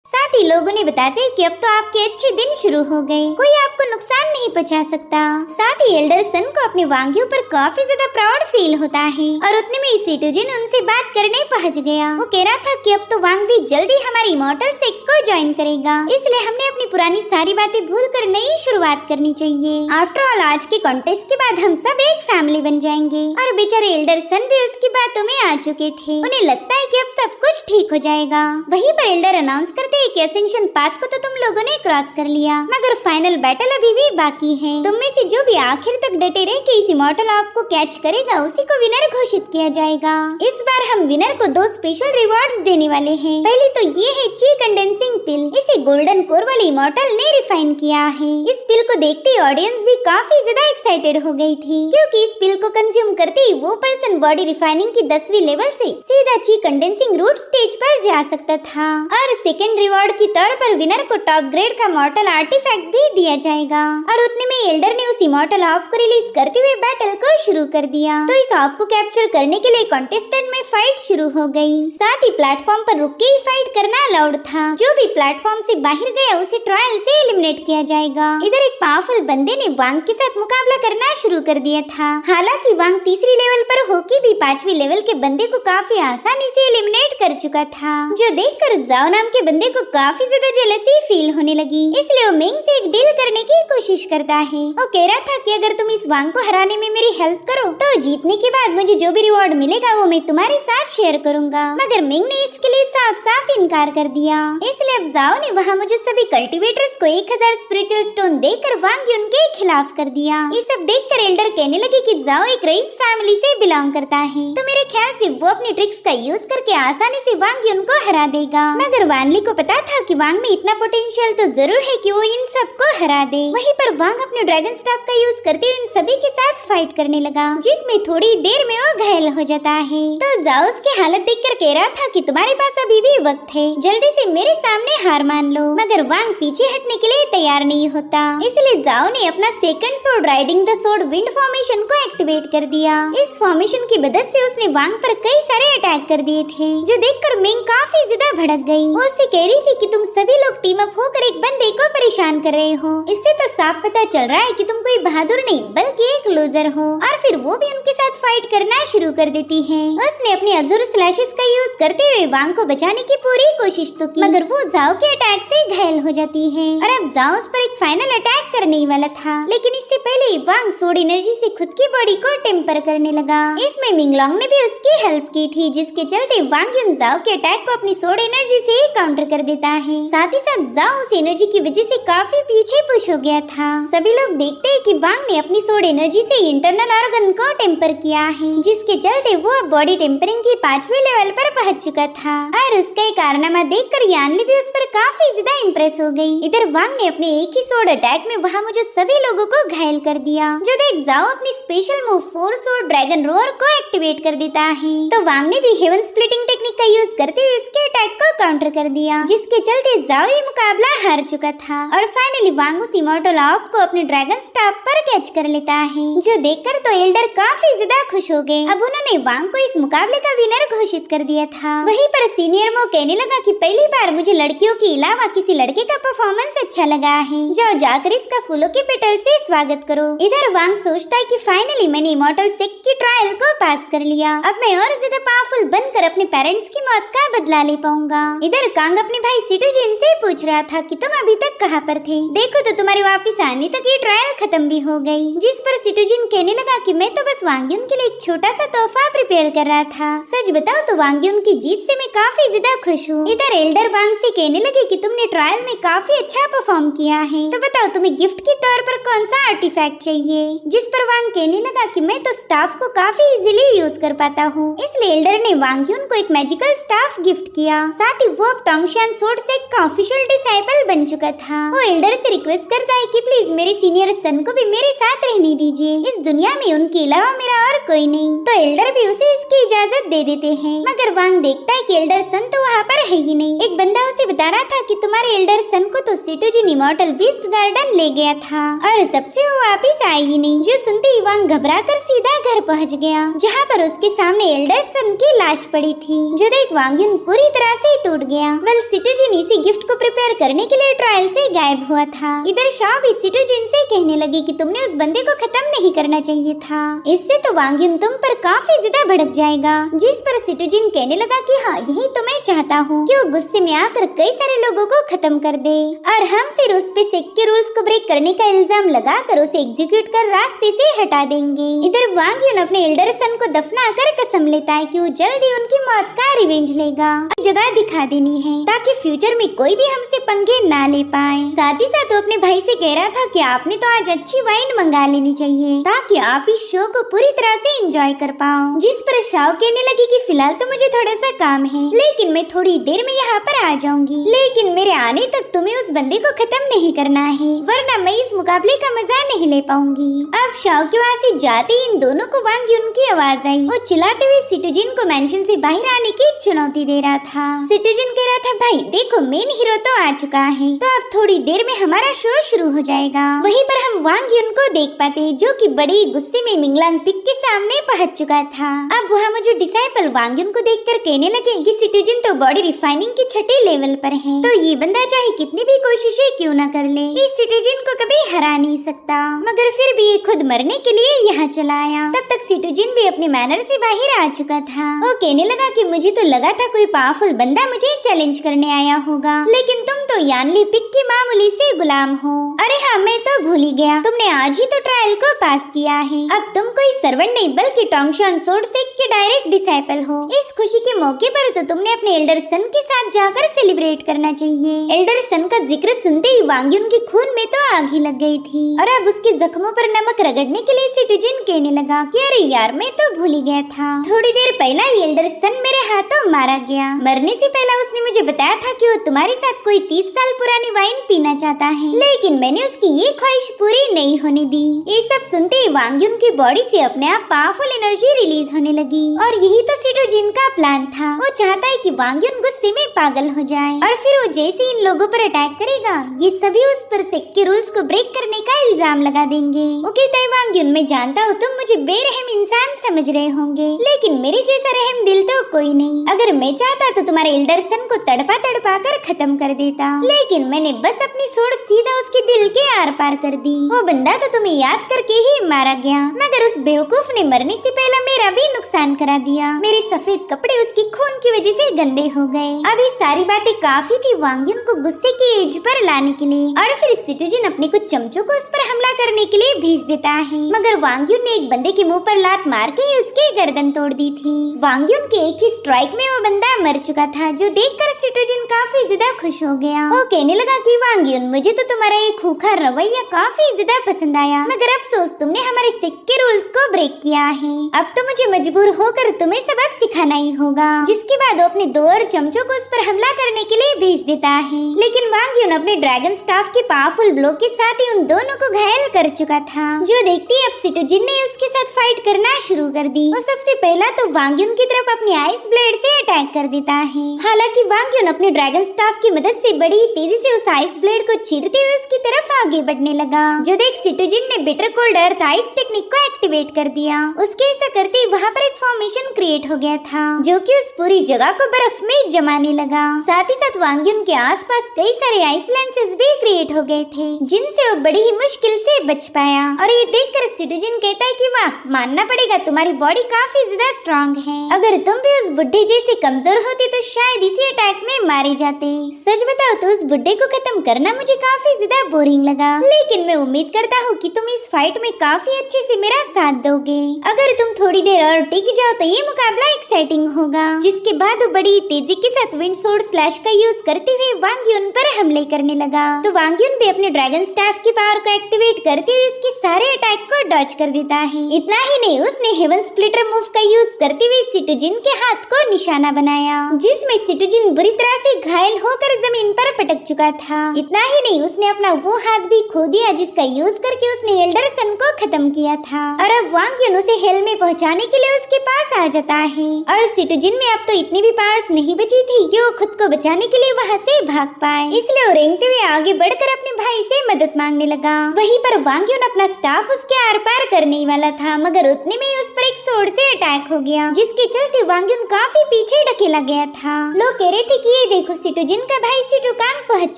Speaker 1: साथ ही लोगों ने बताते हैं कि अब तो आपके अच्छे दिन शुरू हो गए, कोई आपको नुकसान नहीं पहुंचा सकता। साथ ही एल्डर सन को अपने वांगियों पर काफी ज्यादा प्राउड फील होता है और उतने में सिटूजिन उनसे बात करने पहुंच गया। वो कह रहा था कि अब तो वांग भी जल्दी हमारी इमॉर्टल सेक्ट को ज्वाइन करेगा, इसलिए हमने अपनी पुरानी सारी बातें भूलकर नई शुरुआत करनी चाहिए। आफ्टर ऑल आज के कॉन्टेस्ट के बाद हम सब एक फैमिली बन जाएंगे। और बेचारे एल्डर सन भी उसकी बातों में आ चुके थे, उन्हें लगता है कि अब सब कुछ ठीक हो जाएगा। वहीं पर एल्डर अनाउंस करते कि एसेंशियल पाथ को तो तुम लोगों ने क्रॉस कर लिया, मगर फाइनल बैटल अभी भी बाकी है। तुम में से जो भी आखिर तक डटे रहे कि इस इमॉर्टल ऑफ को कैच करेगा उसी को विनर घोषित किया जाएगा। इस बार हम विनर को 2 स्पेशल रिवॉर्ड्स देने वाले हैं। पहली तो ये है ची कंडेंसिंग पिल, इसे गोल्डन कोर वाले इमॉर्टल ने रिफाइन किया है। इस पिल को देखते ही ऑडियंस भी काफी ज्यादा एक्साइटेड हो गई थी, क्योंकि इस पिल को कंज्यूम करते ही वो पर्सन बॉडी रिफाइनिंग की 10वीं लेवल से सीधा ची कंडेंसिंग रूट स्टेज पर जा सकता था। और सेकंड रिवॉर्ड की तौर पर विनर को टॉप ग्रेड का मॉर्टल आर्टिफैक्ट भी दिया जाएगा। और उतने में एल्डर ने उस इमॉर्टल ऑफ को रिलीज करते हुए बैटल को शुरू कर दिया। तो इस ऑफ को कैप्चर करने के लिए कॉन्टेस्टेंट में फाइट शुरू हो गई। साथ ही प्लेटफॉर्म पर रुक के ही फाइट करना अलाउड था, जो भी प्लेटफॉर्म से बाहर गया उसे ट्रायल से एलिमिनेट किया जाएगा। इधर एक पावरफुल बंदे ने वांग के साथ मुकाबला करना शुरू कर दिया था। हालांकि वांग 3री लेवल पर होके भी 5वीं लेवल के बंदे को काफी आसानी से एलिमिनेट कर चुका था, जो देखकर जाओ नाम के बंदे वांगली को काफी ज्यादा जेलसी फील होने लगी, इसलिए वो मिंग से एक डील करने की कोशिश करता है। वो कह रहा था कि अगर तुम इस वांग को हराने में मेरी हेल्प करो तो जीतने के बाद मुझे जो भी रिवॉर्ड मिलेगा वो मैं तुम्हारे साथ शेयर करूंगा। मगर मिंग ने इसके लिए साफ साफ इनकार कर दिया। इसलिए अब जाओ ने वहाँ मुझे सभी कल्टीवेटर्स को 1000 स्पिरिचुअल स्टोन देकर वांग युन के खिलाफ कर दिया। ये सब देखकर एल्डर कहने लगे कि जाओ एक रईस फैमिली से बिलोंग करता है, तो मेरे ख्याल से वो अपनी ट्रिक्स का यूज करके आसानी से वांग युन को हरा देगा। मगर वानली को पता था कि वांग में इतना पोटेंशियल तो जरूर है कि वो इन सबको हरा दे। वहीं पर वांग अपने ड्रैगन स्टाफ का यूज करते हुए इन सभी के साथ फाइट करने लगा, जिसमें थोड़ी देर में वो घायल हो जाता है। तो जाओ उसकी हालत देखकर कह रहा था कि तुम्हारे पास अभी भी वक्त है, जल्दी से मेरे सामने हार मान लो। मगर वांग पीछे हटने के लिए तैयार नहीं होता, इसलिए जाओ ने अपना second sword riding the sword wind formation को एक्टिवेट कर दिया। इस फॉर्मेशन की मदद से उसने वांग पर कई सारे अटैक कर दिए थे, जो देखकर मिंग काफी ज्यादा भड़क गई। वो उससे कह रही थी कि तुम सभी लोग टीम अप होकर एक बंदे को परेशान कर रहे हो। इससे तो साफ पता चल रहा है कि तुम कोई बहादुर नहीं बल्कि एक लूजर हो। और फिर वो भी उनके साथ फाइट करना शुरू कर देती है। उसने अपने अज़ूर स्लैशेस का यूज करते हुए वांग को बचाने की पूरी कोशिश तो की, मगर वो जाओ के अटैक से घायल हो जाती है। और अब जाओ उस पर एक फाइनल अटैक करने ही वाला था, लेकिन इससे पहले वांग सोड एनर्जी से खुद की बॉडी को टेम्पर करने लगा। इसमें मिंगलोंग ने भी उसकी हेल्प की थी, जिसके चलते वांग युन जाओ के अटैक को अपनी सोड एनर्जी से काउंटर कर देता है। साथ ही साथ जाओ उस एनर्जी की वजह से काफी पीछे पुश हो गया था। सभी लोग देखते हैं कि वांग ने अपनी सोड एनर्जी से इंटरनल ऑर्गन को टेम्पर किया है, जिसके चलते वो अब बॉडी टेम्परिंग की 5वें लेवल पर पहुंच चुका था। और उसका एक कारनामा देखकर यानली भी उस पर काफी ज्यादा इम्प्रेस हो गई। इधर वांग ने अपने एक ही सोड अटैक में वहाँ मुझे सभी लोगों को घायल कर दिया, जो देख जाओ अपनी स्पेशल मूव 4 सोड ड्रैगन रोर को एक्टिवेट कर देता है। तो वांग ने भी हेवन स्प्लिटिंग टेक्निक का यूज करते हुए उसके अटैक को काउंटर कर दिया, जिसके चलते जाओ ये मुकाबला हार चुका था। और फाइनली वांग उस इमॉर्टल ऑप को अपने ड्रैगन स्टाफ पर कैच कर लेता है, जो देखकर तो एल्डर काफी ज्यादा खुश हो गए। अब उन्होंने वांग को इस मुकाबले का विनर घोषित कर दिया था। वहीं पर सीनियर मो कहने लगा कि पहली बार मुझे लड़कियों के अलावा किसी लड़के का परफॉर्मेंस अच्छा लगा है, जाओ जाकर इसका फूलों के पेटल से स्वागत करो। इधर वांग सोचता है कि फाइनली मैंने इमॉर्टल सेक्ट की ट्रायल को पास कर लिया, अब मैं और ज्यादा पावरफुल बनकर अपने पेरेंट्स की मौत का बदला ले पाऊंगा। इधर कांग अपने भाई सिटोजिन से पूछ रहा था कि तुम अभी तक कहाँ पर थे, देखो तो तुम्हारे वापस आने तक ये ट्रायल खत्म भी हो गई। जिस पर सिटोजिन कहने लगा कि मैं तो बस वांग युन के लिए एक छोटा सा तोहफा प्रिपेयर कर रहा था। सच बताओ तो वांग युन की जीत से मैं काफी ज्यादा खुश हूँ। इधर एल्डर वांग से कहने लगे कि तुमने ट्रायल में काफी अच्छा परफॉर्म किया है, तो बताओ तुम्हें गिफ्ट के तौर पर कौन सा आर्टिफैक्ट चाहिए। जिस पर वांग कहने लगा कि मैं तो स्टाफ को काफी इजीली यूज कर पाता हूँ, इसलिए एल्डर ने वांग युन को एक मैजिकल स्टाफ गिफ्ट किया। साथ ही वो अब टोंगशान सोर्ड सेक्ट का ऑफिशियल डिसाइपल बन चुका था। वो एल्डर से रिक्वेस्ट करता है कि प्लीज मेरे सीनियर सन को भी मेरे साथ रहने दीजिए, इस दुनिया में उनके अलावा मेरा और कोई नहीं। तो एल्डर भी उसे इसकी इजाजत दे देते हैं। मगर वांग देखता है कि एल्डर सन तो वहाँ पर है ही नहीं। एक बंदा उसे बता रहा था कि तुम्हारे एल्डर सन को तो सिटोजिन इमॉर्टल बीस्ट गार्डन ले गया था और तब से वो वापिस आई ही नहीं। जो सुनते ही वांग घबराकर सीधा घर पहुंच गया, जहाँ पर उसके सामने एल्डर सन की लाश पड़ी थी, जो देख वांग युन पूरी तरह से टूट गया। वेल सिटोजिन इसी गिफ्ट को प्रिपेयर करने के लिए ट्रायल से गायब हुआ था। इधर शाओ भी सिटोजिन से कहने लगी कि तुमने उस बंदे को खत्म नहीं करना चाहिए था, इससे तो वांग युन तुम पर काफी ज्यादा भड़क जाएगा। जिस पर सिटोजिन कहने लगा कि हाँ यही तो मैं चाहता हूँ कि वो गुस्से में आकर कई सारे लोगों को खत्म कर दे और हम फिर उस पे सेक्ट के रूल्स को ब्रेक करने का इल्जाम लगाकर उसे एग्जीक्यूट कर रास्ते से हटा देंगे। इधर वांग युन अपने एल्डर सन को दफनाकर कसम लेता है कि वो जल्दी उनकी मौत का रिवेंज लेगा। जगह दिखा देनी है ताकि फ्यूचर में कोई भी हमसे पंगे ना ले पाए। साथ ही साथ वो अपने भाई से कह रहा था कि आपने तो आज अच्छी वाइन मंगा लेनी चाहिए ताकि आप इस शो को पूरी तरह से एंजॉय कर पाओ। जिस पर शाओ कहने लगी कि फिलहाल तो मुझे थोड़ा सा काम है, लेकिन मैं थोड़ी देर में यहाँ पर आ जाऊंगी, लेकिन मेरे आने तक तुम्हें उस बंदे को खत्म नहीं करना है, वरना मैं इस मुकाबले का मजा नहीं ले पाऊंगी। अब शाओ के वहाँ से जाते ही इन दोनों को वांग युन की आवाज आई। वो चिल्लाते हुए सिटोजिन को मेंशन से बाहर आने की चुनौती दे रहा था। सिटोजिन कह रहा था भाई देखो मेन हीरो तो आ चुका है, तो अब थोड़ी देर में हमारा शो शुरू हो जाएगा। वहीं पर हम वांग युन को देख पाते जो कि बड़ी गुस्से में मिंगलांग पिक के सामने पहुंच चुका था। अब वहाँ मुझे डिसाइपल वांग युन को देखकर कहने लगे कि सिटोजिन तो बॉडी रिफाइनिंग की छठे लेवल पर है, तो ये बंदा चाहे कितनी भी कोशिशें क्यों न कर ले, इस सिटोजिन को कभी हरा नहीं सकता। मगर फिर भी ये खुद मरने के लिए यहाँ चला आया। तब तक सिटोजिन भी अपने मैनर से बाहर आ चुका था। वो कहने लगा कि मुझे मुझे तो लगा था कोई पावरफुल बंदा मुझे चैलेंज करने आया होगा, लेकिन तुम तो यानली पिक की मामूली से गुलाम हो। अरे हाँ, मैं तो भूल ही गया, तुमने आज ही तो ट्रायल को पास किया है। अब तुम कोई सर्वेंट नहीं बल्कि टोंगशान सोर्डसेक के डायरेक्ट डिसाइपल हो। इस खुशी के मौके पर तो तुमने अपने एल्डर सन के साथ जाकर सेलिब्रेट करना चाहिए। एल्डर सन का जिक्र सुनते ही वांग युन के खून में तो आग ही लग गई थी और अब उसके जख्मों पर नमक रगड़ने के लिए सिटुजिन कहने लगा कि अरे यार, मैं तो भूल ही गया था, थोड़ी देर पहले ही एल्डर सन मेरे हाथों मारा गया। मरने से पहले उसने मुझे बताया था कि वो तुम्हारे साथ कोई 30 साल पुरानी वाइन पीना चाहता है, लेकिन मैंने उसकी ये ख्वाहिश पूरी नहीं होने दी। ये सब सुनते ही वांग युन की बॉडी से अपने आप पावरफुल एनर्जी रिलीज होने लगी और यही तो सिटुजिन का प्लान था। वो चाहता है कि वांग युन गुस्से में पागल हो जाए और फिर वो जैसे इन लोगों पर अटैक करेगा, ये सभी उस पर सेक के रूल्स को ब्रेक करने का इल्जाम लगा देंगे। वो कहता है, वांग युन, मैं जानता हूँ तुम मुझे बेरहम इंसान समझ रहे होंगे, लेकिन मेरे जैसा रहम दिल तो कोई नहीं। अगर मैं चाहता तो तुम्हारे एल्डर सन को तड़पा तड़पा कर खत्म कर देता, लेकिन मैंने बस अपनी सोच सीधा उसके दिल के आर पार कर दी। वो बंदा तो तुम्हें याद करके ही मारा गया, मगर उस बेवकूफ ने मरने से पहले मेरा भी नुकसान करा दिया। मेरे सफेद कपड़े उसकी खून की वजह से गंदे हो गए। अब ये सारी बातें काफी थी वांग युन को गुस्से की एज पर लाने के लिए और फिर सिटुजिन अपने कुछ चमचों को उस पर हमला करने के लिए भेज देता है, मगर वांग युन ने एक बंदे के मुंह पर लात मार के उसकी गर्दन तोड़ दी थी। वांग युन के एक ही स्ट्राइक में वो बंदा मर चुका था, जो देखकर सिटुजिन काफी ज्यादा खुश हो गया। वो कहने लगा कि वांग युन, मुझे तो तुम्हारा ये खूंखार रवैया काफी ज्यादा पसंद आया, मगर अफसोस तुमने हमारे सिक के रूल्स को ब्रेक किया है। अब तो मुझे मजबूर होकर तुम्हें सबक सिखाना ही होगा। जिसके बाद वो अपने 2 और चमचों को उस पर हमला करने के लिए भेज देता है, लेकिन वांग युन अपने ड्रैगन स्टाफ के पावरफुल ब्लो के साथ ही उन दोनों को घायल कर चुका था, जो देखते ही अब सिटुजिन ने उसके साथ फाइट करना शुरू कर दी। वो सबसे पहला तो वांग युन की तरफ अपनी आइस ब्लेड से अटैक कर देता है। हालांकि वांग युन अपने ड्रैगन स्टाफ की मदद से बड़ी तेजी से उस आइस ब्लेड को चीरते हुए उसकी तरफ आगे बढ़ने लगा, जो देख सिटुजिन ने बिटर कोल्ड अर्थ आइस टेक्निक को एक्टिवेट कर दिया। उसके ऐसा करते ही वहाँ पर एक फॉर्मेशन क्रिएट हो गया था, जो कि उस पूरी जगह को बर्फ में जमाने लगा। साथ ही साथ वांग युन के आसपास कई सारे आइस लेंसेज भी क्रिएट हो गए थे, जिनसे वो बड़ी ही मुश्किल से बच पाया। और ये देखकर सिटुजिन कहता है कि वाह, मानना पड़ेगा तुम्हारी बॉडी काफी ज्यादा स्ट्रांग है। अगर तुम भी उस बुड्ढे जैसे कमजोर होते तो शायद इसी अटैक में मारे जाते। सच बताओ तो उस बुड्ढे को खत्म करना मुझे काफी ज्यादा बोरिंग लगा, लेकिन मैं उम्मीद करता हूँ कि तुम इस फाइट में काफी अच्छे से मेरा साथ दोगे। अगर तुम थोड़ी देर और टिक जाओ तो ये मुकाबला एक्साइटिंग होगा। जिसके बाद वो बड़ी तेजी के साथ विंड सोर्ड स्लैश का यूज करते हुए वांग युन पर हमले करने लगा। तो वांग युन भी अपने ड्रैगन स्टाफ की पावर को एक्टिवेट करते हुए उसके सारे अटैक को डॉज कर देता है। इतना ही नहीं, उसने हेवन स्प्लिटर मूव का यूज करते हुए सिटुजिन के हाथ को निशाना बनाया, जिसमें सिटुजिन बुरी तरह से घायल होकर जमीन पर पटक चुका था। इतना ही नहीं, उसने अपना वो हाथ भी खो दिया जिसका यूज करके उसने एल्डर सन को खत्म किया था। और अब वांग युन उसे हेल में पहुंचाने के लिए उसके पास आ जाता है और सिटुजिन में अब तो इतनी भी पावर्स नहीं बची थी कि वो खुद को बचाने के लिए वहाँ से भाग पाए, इसलिए वो रेंगते हुए आगे बढ़कर अपने भाई से मदद मांगने लगा। वहीं पर वांग युन अपना स्टाफ उसके आर पार करने वाला था, मगर उतने में उस पर एक सोर्ड से अटैक हो गया, जिसके चलते वांग युन काफी पीछे ढकेला गया था। लोग कह रहे थे कि ये देखो, सिटुजिन का भाई सिटुकांग पहुंच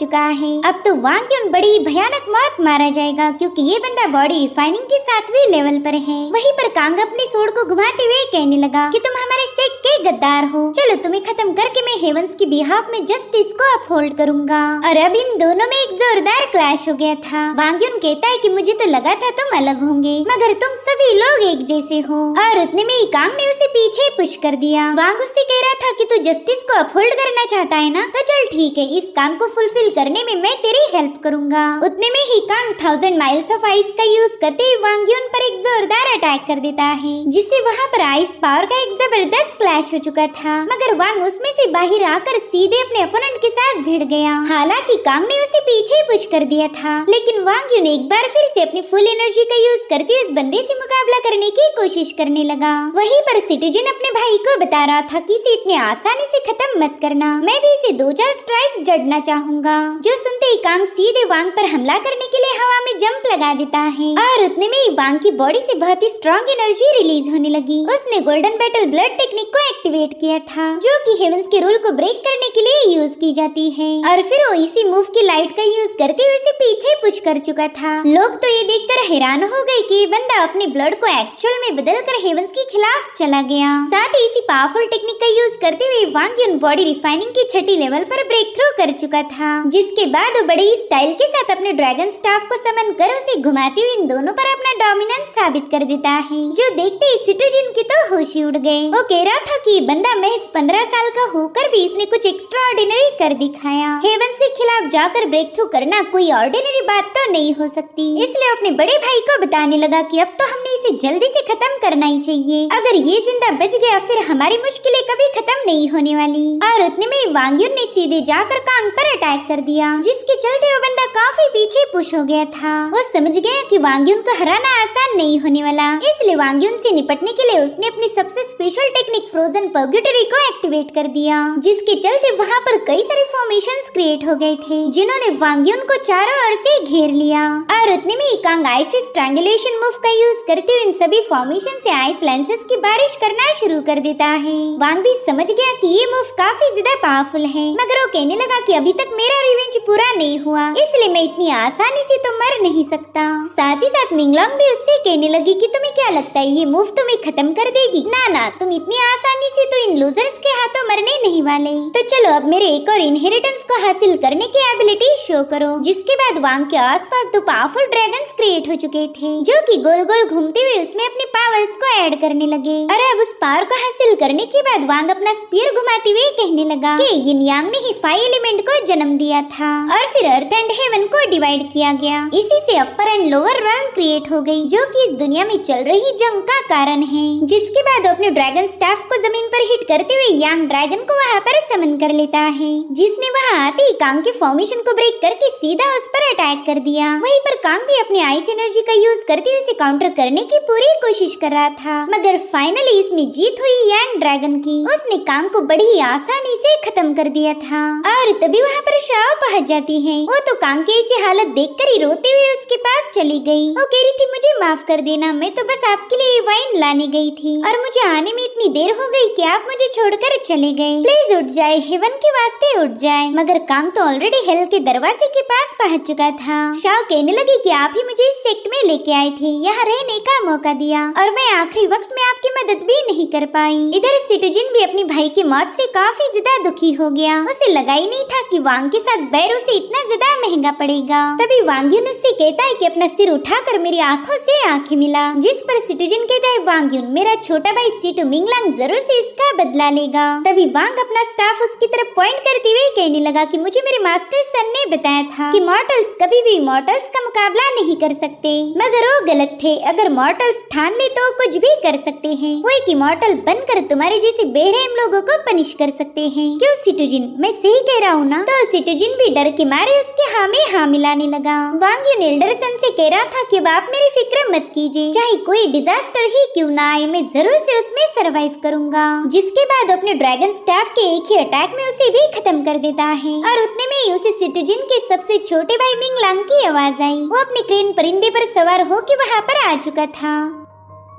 Speaker 1: चुका है। अब तो वांग युन बड़ी भयानक मौत मारा जाएगा, क्योंकि ये बंदा बॉडी रिफाइनिंग के 7वें लेवल पर है। वहीं पर कांग अपने सोर्ड को घुमाते हुए कहने लगा कि तुम हमारे सेक के गद्दार हो, चलो तुम्हें खत्म करके मैं हेवंस की बिहाफ में जस्टिस को अपहोल्ड करूंगा। और अब इन दोनों में एक जोरदार क्लैश हो गया था। वांग युन कहता है कि मुझे तो लगा था तुम अलग होंगे, मगर तुम सभी लोग एक जैसे हो। और उतने में ही कांग ने उसे पीछे पुश कर दिया। वांग उससे कह रहा था कि तू जस्टिस को अपहोल्ड करना चाहता है ना, तो चल ठीक है, इस काम को फुलफिल करने में मैं तेरी हेल्प करूंगा। उतने में ही कांग 1000 माइल्स ऑफ आइस का यूज करते हुए वांग युन पर एक जोरदार अटैक कर देता है, जिससे वहाँ पर आइस पावर का एक जबरदस्त क्लैश हो चुका था। मगर वांग उसमें से बाहर आकर सीधे अपने अपोनेंट के साथ भिड़ गया। हालांकि कांग ने उसे पीछे पुश कर दिया था, लेकिन वांग युन एक बार फिर से अपनी फुल एनर्जी का यूज करके उस बंदे से मुकाबला करने की कोशिश करने लगा। वहीं पर सिटुजिन अपने भाई को बता रहा था कि इसे इतने आसानी से खत्म मत करना, मैं भी इसे 2-4 स्ट्राइक्स जड़ना चाहूंगा। जो सुनते ही कांग सीधे वांग पर हमला करने के लिए हवा में जंप लगा देता है और उतने में ही वांग की बॉडी से बहुत ही स्ट्रॉन्ग एनर्जी रिलीज होने लगी। उसने गोल्डन बैटल ब्लड टेक्निक को एक्टिवेट किया था, जो कि हेवंस के रूल को ब्रेक करने के लिए यूज की जाती है। और फिर वो इसी मूव की लाइट का यूज करके उसे पीछे पुश कर चुका था। लोग तो ये देखकर हैरान हो गए कि ये बंदा अपने ब्लड को एक्चुअल में बदलकर हेवंस के खिलाफ चला गया। साथ साथ ही इसी पावरफुल टेक्निक का यूज करते हुए वांग यून बॉडी रिफाइनिंग की छठी लेवल पर ब्रेक थ्रू कर चुका था, जिसके बाद वो बड़े ही स्टाइल के साथ अपने ड्रैगन स्टाफ को समन कर उसे घुमाते हुए इन दोनों पर अपना डोमिनेंस साबित कर देता है, जो देखते ही सिटोजिन की तो होश ही उड़ गए। वो कह रहा था कि बंदा महज 15 साल का होकर भी इसने कुछ एक्स्ट्रा ऑर्डिनरी कर दिखाया। हेवंस के खिलाफ जाकर ब्रेक थ्रू करना कोई ऑर्डिनरी बात तो नहीं हो सकती, इसलिए अपने बड़े भाई को बताने लगा कि अब तो हमने इसे जल्दी से खत्म करना ही चाहिए। अगर ये जिंदा बच गया फिर हमारी मुश्किलें कभी खत्म नहीं होने वाली। और उतने में वांग यून ने सीधे जाकर कांग पर अटैक कर दिया, जिसके चलते वो बंदा काफी पीछे पुश हो गया था। वो समझ गया कि वांग यून को हराना आसान नहीं होने वाला, इसलिए वांग यून से निपटने के लिए उसने अपनी सबसे स्पेशल टेक्निक फ्रोजन पर्ग्यूटरी को एक्टिवेट कर दिया, जिसके चलते वहाँ पर कई सारे फॉर्मेशंस क्रिएट हो गए थे, जिन्होंने वांग यून को चारों ओर से घेर लिया। और उतने में कांग आइस स्ट्रैंगुलेशन मूव का यूज करते हुए इन सभी फॉर्मेशन से आइस लेंसेस की बारिश करना शुरू कर देता है। वांग भी समझ गया कि ये मूव काफी ज्यादा पावरफुल है, मगर वो कहने लगा कि अभी तक मेरा रिवेंज पूरा नहीं हुआ, इसलिए मैं इतनी आसानी से तो मर नहीं सकता। साथ ही साथ मिंगलोंग भी उससे कहने लगी कि तुम्हें क्या लगता है ये मूव तुम्हें खत्म कर देगी? ना, तुम इतनी आसानी से तो इन लूजर्स के हाथों मरने नहीं वाले। तो चलो अब मेरे एक और इनहेरिटेंस को हासिल करने की एबिलिटी शो करो। जिसके बाद वांग के आसपास दो पावरफुल ड्रैगन्स क्रिएट हो चुके थे, जो कि गोल गोल घूमते हुए उसमें अपने पावर्स को ऐड करने लगे। और अब उस पावर को हासिल करने के बाद वांग अपना स्पीयर घुमाते हुए कहने लगा कि यिन यांग ने ही 5 एलिमेंट को जन्म दिया था और फिर अर्थ एंड हेवन को डिवाइड किया गया। इसी से अपर एंड लोअर realm क्रिएट हो गई, जो कि इस दुनिया में चल रही जंग का कारण है। जिसके बाद वो अपने ड्रैगन स्टाफ को जमीन पर हिट करते हुए यांग ड्रैगन को वहाँ पर समन कर लेता है, जिसने वहाँ आते ही कांग के फॉर्मेशन को ब्रेक करके सीधा उस पर अटैक कर दिया। वहीं पर कांग भी अपनी आइस एनर्जी का यूज करते हुए इसे काउंटर करने की पूरी कोशिश कर रहा था, मगर फाइनली इसमें जीत हुई यांग ड्रैगन की। उसने कांग को बड़ी ही आसानी से खत्म कर दिया था। और तभी वहाँ पर शाओ पहुँच जाती है। वो तो कांग के ऐसी हालत देखकर ही रोते हुए उसके पास चली गई। वो कह रही थी मुझे माफ कर देना, मैं तो बस आपके लिए वाइन लाने गई थी और मुझे आने में इतनी देर हो गई कि आप मुझे छोड़कर चले गए। प्लीज उठ जाए, हेवन के वास्ते उठ जाए। मगर कांग तो ऑलरेडी हेल के दरवाजे के पास पहुंच चुका था। शाओ कहने लगी कि आप ही मुझे इस सेक्ट में लेके आए थे, यहाँ रहने का मौका दिया और मैं आखिरी वक्त में आपकी मदद भी नहीं कर पाई। इधर सिटोजिन भी अपनी भाई की मौत से काफी ज्यादा दुखी हो गया। उसे लगा ही नहीं था कि वांग के साथ बैर उसे इतना ज्यादा महंगा पड़ेगा। तभी वांग यून उससे कहता है कि अपना सिर उठाकर मेरी आंखों से आंखें मिला, जिस पर सिटोजिन कहता है वांग यून मेरा छोटा भाई सिटो मिंगलांग जरूर से इसका बदला लेगा। तभी वांग अपना स्टाफ उसकी तरफ पॉइंट करते हुए कहने लगा कि मुझे मेरे मास्टर सन ने बताया था कि मॉर्टल्स कभी भी मॉर्टल्स का मुकाबला नहीं कर सकते, मगर वो गलत थे। अगर मॉर्टल्स ठान ले तो कुछ भी कर सकते हैं। वो एक इमॉर्टल बनकर तुम्हारे जैसे बेरहम लोगों को पनिश कर सकते हैं। क्यों सिटोजिन, मैं सही कह रहा हूँ ना? तो सिटोजिन भी डर के मारे उसके हाँ में हाँ मिलाने लगा। वांग यून एल्डर सन से कह रहा था कि अब आप मेरी फिक्र मत कीजिए, चाहे कोई डिजास्टर ही क्यों ना आए, मैं जरूर से उसमें सरवाइव करूंगा। जिसके बाद अपने ड्रैगन स्टाफ के एक ही अटैक में उसे भी खत्म कर देता है। और उतने में ही उसे सिटोजिन के सबसे छोटे भाई मिंगलांग की आवाज आई। वो अपने क्रेन परिंदे पर सवार होकर वहाँ पर आ चुका था,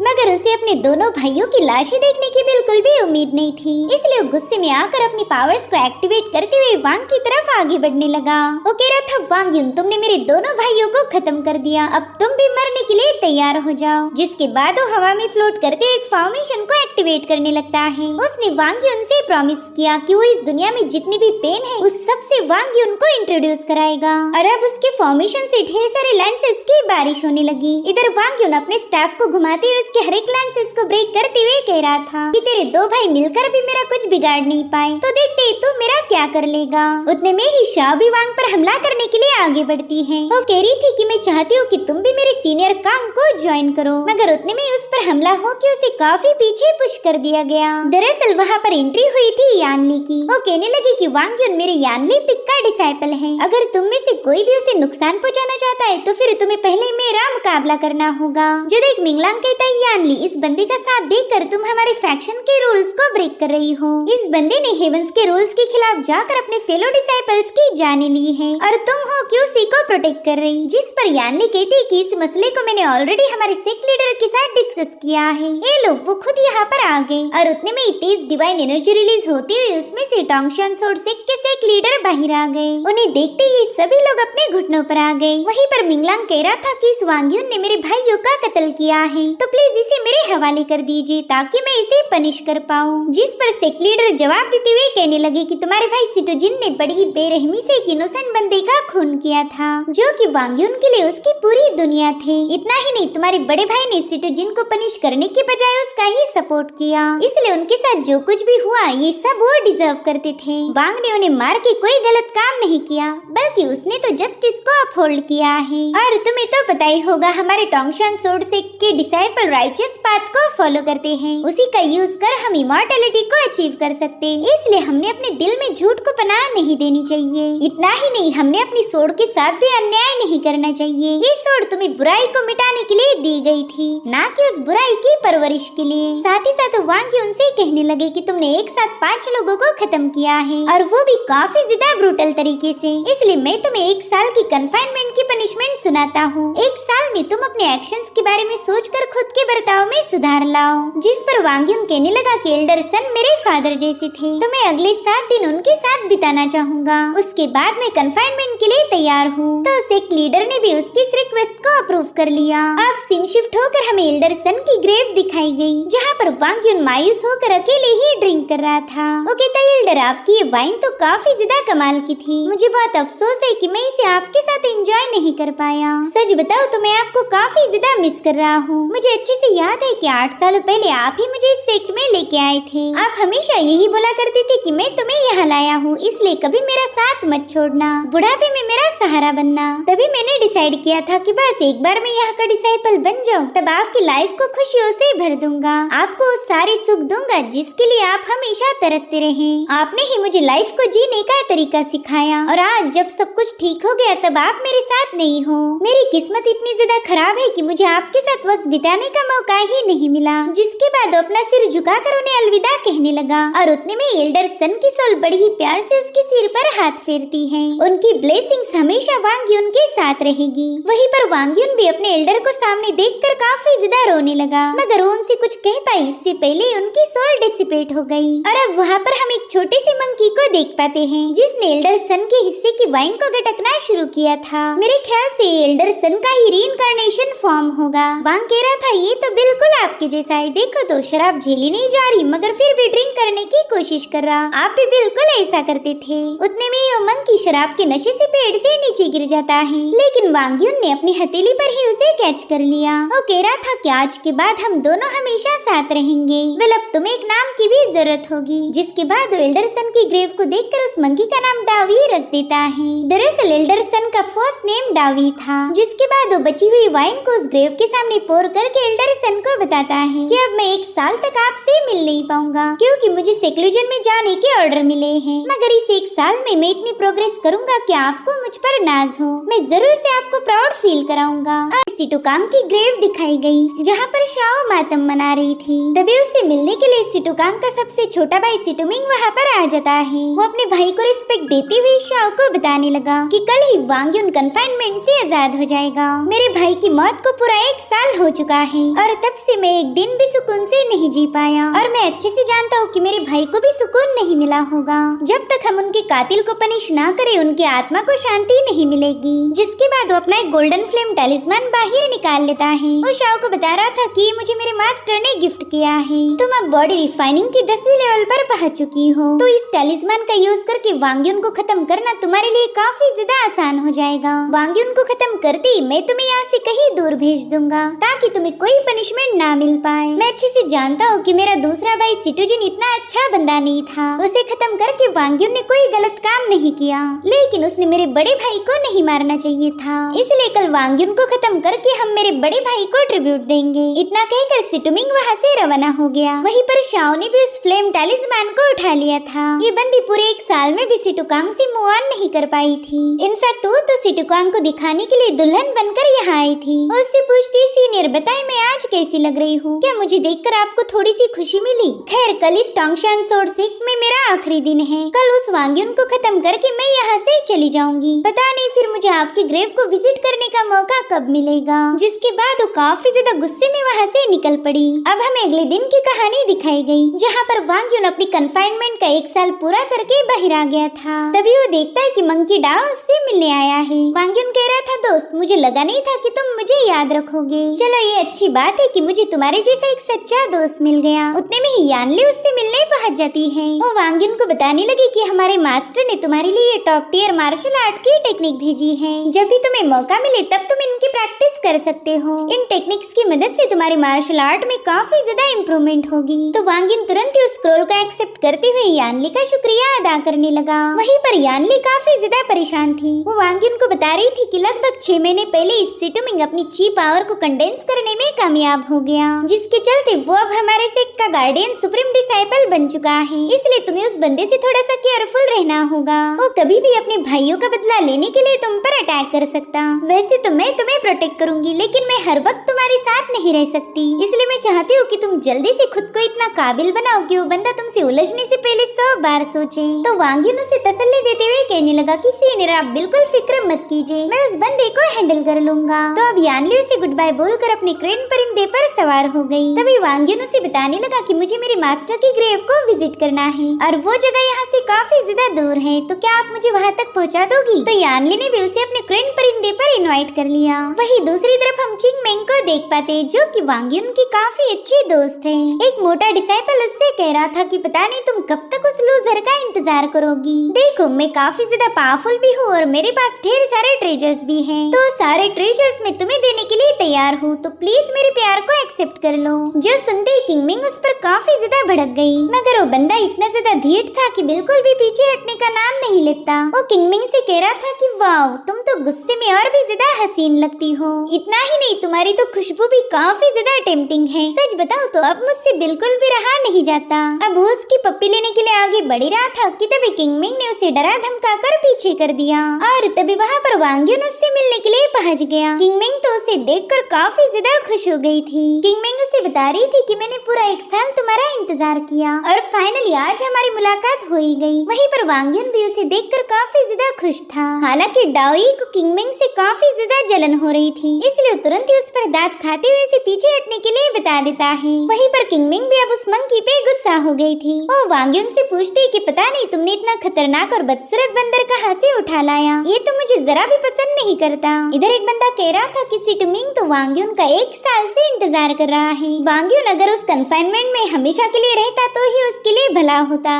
Speaker 1: मगर उसे अपने दोनों भाइयों की लाशें देखने की बिल्कुल भी उम्मीद नहीं थी, इसलिए वो गुस्से में आकर अपनी पावर्स को एक्टिवेट करते हुए वांग की तरफ आगे बढ़ने लगा। वो कह रहा था वांग यून तुमने मेरे दोनों भाइयों को खत्म कर दिया, अब तुम भी मरने के लिए तैयार हो जाओ। जिसके बाद वो हवा में फ्लोट करते हुए एक फॉर्मेशन को एक्टिवेट करने लगता है। उसने वांग यून से प्रॉमिस किया कि वो इस दुनिया में जितनी भी पेन है उस सब से वांग यून को इंट्रोड्यूस कराएगा। और अब उसके फॉर्मेशन से ढेर सारे लेंसेस की बारिश होने लगी। इधर वांग यून अपने स्टाफ को घुमाते हुए उसके हर एक लेंसेस को ब्रेक करते हुए कह रहा था कि तेरे दो भाई मिलकर भी मेरा कुछ बिगाड़ नहीं पाए, तो देखते ही तू मेरा क्या कर लेगा। उतने में ही शाओ भी वांग पर हमला करने के लिए आगे बढ़ती है। वो कह रही थी कि मैं चाहती हूँ कि तुम भी मेरे सीनियर कांग को ज्वाइन करो, मगर उतने में उस पर हमला हो कि उसे काफी पीछे पुश कर दिया गया। दरअसल वहाँ पर एंट्री हुई थी यानली की। वो कहने लगी कि वांग यून मेरे यानली पिक का डिसाइपल है, अगर तुम में से कोई भी उसे नुकसान पहुँचाना चाहता है तो फिर तुम्हें पहले मेरा मुकाबला करना होगा। जो देख मिंगलांग कहता है यानली इस बंदे का साथ देकर तुम हमारे फैक्शन के रूल्स को ब्रेक कर रही हो। इस बंदे ने हेवंस के रूल्स के खिलाफ जाकर अपने फेलो डिसाइपल्स की जाने ली है और तुम हो कि उसी को प्रोटेक्ट कर रही। जिस पर यानली कहती है कि इस मसले को मैंने ऑलरेडी हमारे सेक्ट लीडर के साथ डिस्कस किया है। ये लोग वो खुद यहाँ पर आ गए और उतने में ही तेज डिवाइन एनर्जी रिलीज होती हुई उसमें से टोंगशन सोर्ड सेक्ट के सेक्ट लीडर बाहर आ गए। उन्हें देखते ही सभी लोग अपने घुटनों पर आ गए। वहीं पर मिंगलांग कह रहा था कि इस वांग यून ने मेरे भाइयों का कत्ल किया है, तो प्लीज इसे मेरे हवाले कर दीजिए ताकि मैं इसे पनिश कर पाऊँ। जिस पर सेक्ट लीडर जवाब देते हुए कहने लगे कि तुम्हारे भाई सिटोजिन ने बड़ी ही बेरहमी से एक इनोसेंट बंदे का खून किया था, जो कि वांग यून के लिए उसकी पूरी दुनिया थी। इतना ही नहीं, तुम्हारे बड़े भाई ने सिटोजिन को पनिश करने के बजाय उसका ही सपोर्ट किया, इसलिए उनके साथ जो कुछ भी हुआ ये सब वो डिजर्व करते थे। वांग ने उन्हें मार के कोई गलत काम नहीं किया, बल्कि उसने तो जस्टिस को अपहोल्ड किया है। और तुम्हें तो पता ही होगा, हमारे टोंगशान सोर्ड सेक्ट के डिसाइपल राइचियस पाथ को फॉलो करते हैं। उसी का यूज कर हम इमॉर्टैलिटी को अचीव कर सकते हैं, इसलिए हमने अपने दिल में झूठ को पनाह नहीं देनी चाहिए। इतना ही नहीं, हमने अपनी सोर्ड के साथ भी अन्याय नहीं करना चाहिए। ये सोर्ड तुम्हें बुराई को मिटाने के लिए दी गई थी, ना कि उस बुराई की परवरिश के लिए। साथ ही साथ वांग उनसे कहने लगे कि तुमने एक साथ 5 लोगों को खत्म किया है, और वो भी काफी ज्यादा ब्रूटल तरीके से, इसलिए मैं तुम्हें 1 साल की कन्फाइनमेंट की पनिशमेंट सुनाता हूँ। 1 साल में तुम अपने एक्शंस के बारे में सोचकर खुद के बर्ताव में सुधार लाओ। जिस पर वांग यून कहने लगा कि एल्डर सन मेरे फादर जैसे थे, तो मैं अगले 7 दिन उनके साथ बिताना चाहूँगा, उसके बाद मैं कन्फाइनमेंट के लिए तैयार हूँ। तो सेक्ट लीडर ने भी उसकी इस रिक्वेस्ट को अप्रूव कर लिया। अब सीन शिफ्ट होकर हमें एल्डर सन की ग्रेव दिखाई गई, जहाँ पर वांग यून मायूस होकर अकेले ही ड्रिंक कर रहा था। वो कहता है, एल्डर आपकी ये वाइन तो काफी ज्यादा कमाल की थी, मुझे बहुत अफसोस है कि मैं इसे आपके साथ एंजॉय नहीं कर पाया। सच बताओ तो मैं आपको काफी ज्यादा मिस कर रहा हूँ। मुझे अच्छे से याद है कि 8 साल पहले आप ही मुझे इस सेक्ट में लेके आए थे। आप हमेशा यही बोला करते थे कि मैं तुम्हें यहाँ लाया हूँ, इसलिए कभी मेरा साथ मत छोड़ना, बुढ़ापे में मेरा सहारा बनना। तभी मैंने डिसाइड किया था कि बस एक बार मैं यहाँ का डिसाइपल बन जाऊँ, तब आपकी लाइफ को खुशियों से भर दूंगा, आपको सारे सुख दूंगा जिसके लिए आप हमेशा तरसते रहे। आपने ही मुझे लाइफ को जीने का तरीका सिखाया, और आज जब सब कुछ ठीक हो गया तब आप मेरे साथ नहीं हो। मेरी किस्मत इतनी ज्यादा खराब है कि मुझे आपके साथ वक्त बिताने का मौका ही नहीं मिला। जिसके बाद अपना सिर झुकाकर उन्हें अलविदा कहने लगा, और उतने में एल्डर सन की सोल बड़ी ही प्यार से उसके सिर पर हाथ फेरती है। उनकी ब्लेसिंग्स हमेशा वांग यून के साथ रहेगी। वहीं पर वांग यून भी अपने एल्डर को सामने देखकर काफी ज्यादा रोने लगा, मगर वो उनसे कुछ कह पाई इससे पहले उनकी सोल डिसिपेट हो गई। और अब वहाँ पर हम एक छोटे से मंकी को देख पाते हैं, जिसने एल्डर सन के हिस्से की वाइन को गटकना शुरू किया था। मेरे ख्याल से एल्डर सन का ही रीइंकार्नेशन फॉर्म होगा। वांग कह रहा था, ये तो बिल्कुल आपके जैसा है, देखो तो शराब झेली नहीं जा रही मगर फिर भी ड्रिंक करने की कोशिश कर रहा, आप भी बिल्कुल ऐसा करते थे। उतने में वो मंकी शराब के नशे से पेड़ से नीचे गिर जाता है, लेकिन वांग यून ने अपनी हथेली पर ही उसे कैच कर लिया। वो कह रहा था कि आज के बाद हम दोनों हमेशा साथ रहेंगे। वेल, अब तुम्हें एक नाम की भी जरूरत होगी। जिसके बाद वो एल्डर सन की ग्रेव को देखकर उस मंकी का नाम डावी रख देता है। दरअसल एल्डर सन का फर्स्ट नेम डावी था। जिसके बाद वो बची हुई वाइन को उस ग्रेव के सामने पोर करके एल्डर सन को बताता है कि अब मैं 1 साल तक आपसे मिल नहीं पाऊंगा, क्योंकि मुझे सेक्लूजन में जाने के ऑर्डर मिले हैं। मगर इस 1 साल में मैं इतनी प्रोग्रेस करूंगा कि आपको मुझ पर नाज हो। मैं जरूर से आपको प्राउड फील कराऊंगा। सिटुकांग की ग्रेव दिखाई गई, जहाँ पर शाओ मातम मना रही थी। तभी उससे मिलने के लिए सिटुकांग का सबसे छोटा भाई सिटुमिंग वहाँ पर आ जाता है। वो अपने भाई को रिस्पेक्ट देते हुए शाओ को बताने लगा कि कल ही वांग यून कन्फाइनमेंट से आजाद हो जाएगा। मेरे भाई की मौत को पूरा 1 साल हो चुका है, और तब से मैं एक दिन भी सुकून से नहीं जी पाया, और मैं अच्छे से जानता हूँ कि मेरे भाई को भी सुकून नहीं मिला होगा। जब तक हम उनके कातिल को पनिश ना करें, उनकी आत्मा को शांति नहीं मिलेगी। जिसके बाद वो अपना एक गोल्डन फ्लेम टैलिस्मान बाहर निकाल लेता है। वो शाओ को बता रहा था कि मुझे मेरे मास्टर ने गिफ्ट किया है, तुम अब बॉडी रिफाइनिंग की 10वीं लेवल पर पहुंच चुकी हो, तो इस टैलिस्मान का यूज करके वांग यून को खत्म करना तुम्हारे लिए काफी ज्यादा आसान हो जाएगा। वांग यून को खत्म करते ही मैं तुम्हें यहाँ से कहीं दूर भेज दूंगा, ताकि तुम्हें कोई पनिशमेंट ना मिल पाए। मैं अच्छे से जानता हूँ कि मेरा दूसरा भाई सिटोजिन इतना अच्छा बंदा नहीं था। उसे खत्म करके वांग यून ने कोई गलत काम नहीं किया, लेकिन उसने मेरे बड़े भाई को नहीं मारना चाहिए था। इसलिए कल वांग यून को खत्म करके हम मेरे बड़े भाई को ट्रिब्यूट देंगे। इतना कहकर सिटुमिंग वहाँ से रवाना हो गया। वहीं पर शाओ ने भी उस फ्लेम टैलिस्मान को उठा लिया था। ये बंदी पूरे 1 साल में भी सिटुकांग से मूव ऑन नहीं कर पाई थी। इनफैक्ट वो तो सिटुकांग को दिखाने के लिए दुल्हन बनकर यहाँ आई थी। उससे पूछती, सीनियर बताए मैं आज कैसी लग रही हूँ, क्या मुझे देखकर आपको थोड़ी सी खुशी मिली? खैर, कल इस टोंगशान सोर्ड सेक्ट में मेरा आखिरी दिन है। कल उस वांग यून को खत्म करके मैं यहाँ से चली जाऊंगी। पता नहीं फिर मुझे आपके ग्रेव को विजिट करने का मौका कब मिलेगा। जिसके बाद वो काफी ज्यादा गुस्से में वहाँ से निकल पड़ी। अब हमें अगले दिन की कहानी दिखाई गई, जहाँ पर वांग यून अपनी कन्फाइनमेंट का 1 साल पूरा करके बाहर आ गया था। तभी वो देखता है कि मंकी डाओ उससे मिलने आया है। वांग यून कह रहा था, दोस्त मुझे लगा नहीं था कि तुम मुझे याद रखोगे। चलो ये अच्छी बात है कि मुझे तुम्हारे जैसा एक सच्चा दोस्त मिल गया। उतने में ही यानली उससे मिलने पहुंच जाती है। वो वांग युन को बताने लगी कि हमारे मास्टर ने तुम्हारे लिए टॉप टियर मार्शल आर्ट की टेक्निक भेजी है। जब भी तुम्हें मौका मिले तब तुम इनकी प्रैक्टिस कर सकते हो। इन टेक्निक्स की मदद से तुम्हारे मार्शल आर्ट में काफी ज्यादा इम्प्रूवमेंट होगी। तो वांग युन तुरंत ही उस स्क्रॉल का एक्सेप्ट करते हुए यानली का शुक्रिया अदा करने लगा। वहीं पर यानली काफी ज्यादा परेशान थी। वो वांग युन को बता रही थी कि लगभग 6 महीने पहले इस सिटुमिंग अपनी ची पावर को कंडेंस करने में कामयाब हो गया, जिसके चलते वो अब हमारे सेक्ट का गार्डियन सुप्रीम डिसाइपल बन चुका है। इसलिए तुम्हें उस बंदे से थोड़ा सा केयरफुल रहना होगा। वो कभी भी अपने भाइयों का बदला लेने के लिए तुम पर अटैक कर सकता। वैसे तो मैं तुम्हें प्रोटेक्ट करूंगी, लेकिन मैं हर वक्त तुम्हारे साथ नहीं रह सकती। इसलिए मैं चाहती हूँ कि तुम जल्दी से खुद को इतना काबिल बनाओ कि वो बंदा तुमसे उलझने से पहले 100 बार सोचे। तो वांग युन उसे तसल्ली देते हुए कहने लगा कि सीनियर आप बिल्कुल फिक्र मत कीजिए, मैं उस बंदे को हैंडल कर लूंगा। तो अब यानली उसे गुड बाय बोलकर अपने क्रेन परिंदे पर सवार हो गई। तभी वांग युन उसे बताने लगा कि मुझे मेरे मास्टर की ग्रेव को विजिट करना है और वो जगह यहाँ से काफी ज्यादा दूर है, तो क्या आप मुझे वहाँ तक पहुँचा दोगी? तो यानली ने भी उसे अपने क्रेन परिंदे पर इनवाइट कर लिया। वही दूसरी तरफ हम चिंग मेंग को देख पाते, जो कि वांग युन की काफी अच्छी दोस्त है। एक मोटा डिसाइपल उससे कह रहा था कि पता नहीं तुम कब तक उस लूजर का इंतजार करोगी। देखो मैं काफी ज्यादा पावरफुल भी हूँ और मेरे पास ढेर सारे ट्रेजर्स भी हैं। तो सारे ट्रेजर्स मैं तुम्हें देने के लिए तैयार हूँ, तो प्लीज मेरे प्यार को एक्सेप्ट कर लो। जो सुनते ही किंग मिंग उस पर काफी ज्यादा भड़क गई, मगर वो बंदा इतना ज्यादा धीट था कि बिल्कुल भी पीछे हटने का नाम नहीं लेता। वो किंग मिंग से कह रहा था कि वाव तुम तो गुस्से में और भी ज्यादा हसीन लगती हो। इतना ही नहीं तुम्हारी तो खुशबू भी काफी ज्यादा टेम्पटिंग है। सच बताओ तो अब मुझसे बिल्कुल भी रहा नहीं जाता। अब वो उसकी पप्पी लेने के लिए आगे बढ़ रहा था कि तभी किंग मिंग ने उसे डरा धमका कर पीछे कर दिया और तभी वहाँ पर वांग युन उससे मिलने के लिए पहुँच गया। किंग मिंग तो उसे देखकर काफी ज्यादा खुश हो गई थी। किंग मिंग उसे बता रही थी कि मैंने पूरा 1 साल तुम्हारा इंतजार किया और फाइनली आज हमारी मुलाकात हो ही गई। वहीं पर वांग युन भी उसे देखकर काफी ज्यादा खुश था। हालांकि डाओई को किंग मिंग से काफी ज्यादा जलन हो रही थी, इसलिए तुरंत ही उस पर दांत खाते हुए उसे पीछे हटने के लिए बता देता है। वहीं पर किंग मिंग भी अब उस मंकी पे गुस्सा हो गई थी। वो वांग युन से पूछती कि पता नहीं तुमने इतना खतरनाक और बदसूरत बंदर कहाँ से उठा लाया, ये तो मुझे जरा भी पसंद नहीं करता। इधर एक बंदा कह रहा था कि सिटुमिंग तो वांग युन का 1 साल से इंतजार कर रहा है। वांग युन अगर उस कन्फाइनमेंट में हमेशा के लिए रहता तो ही उसके लिए भला होता,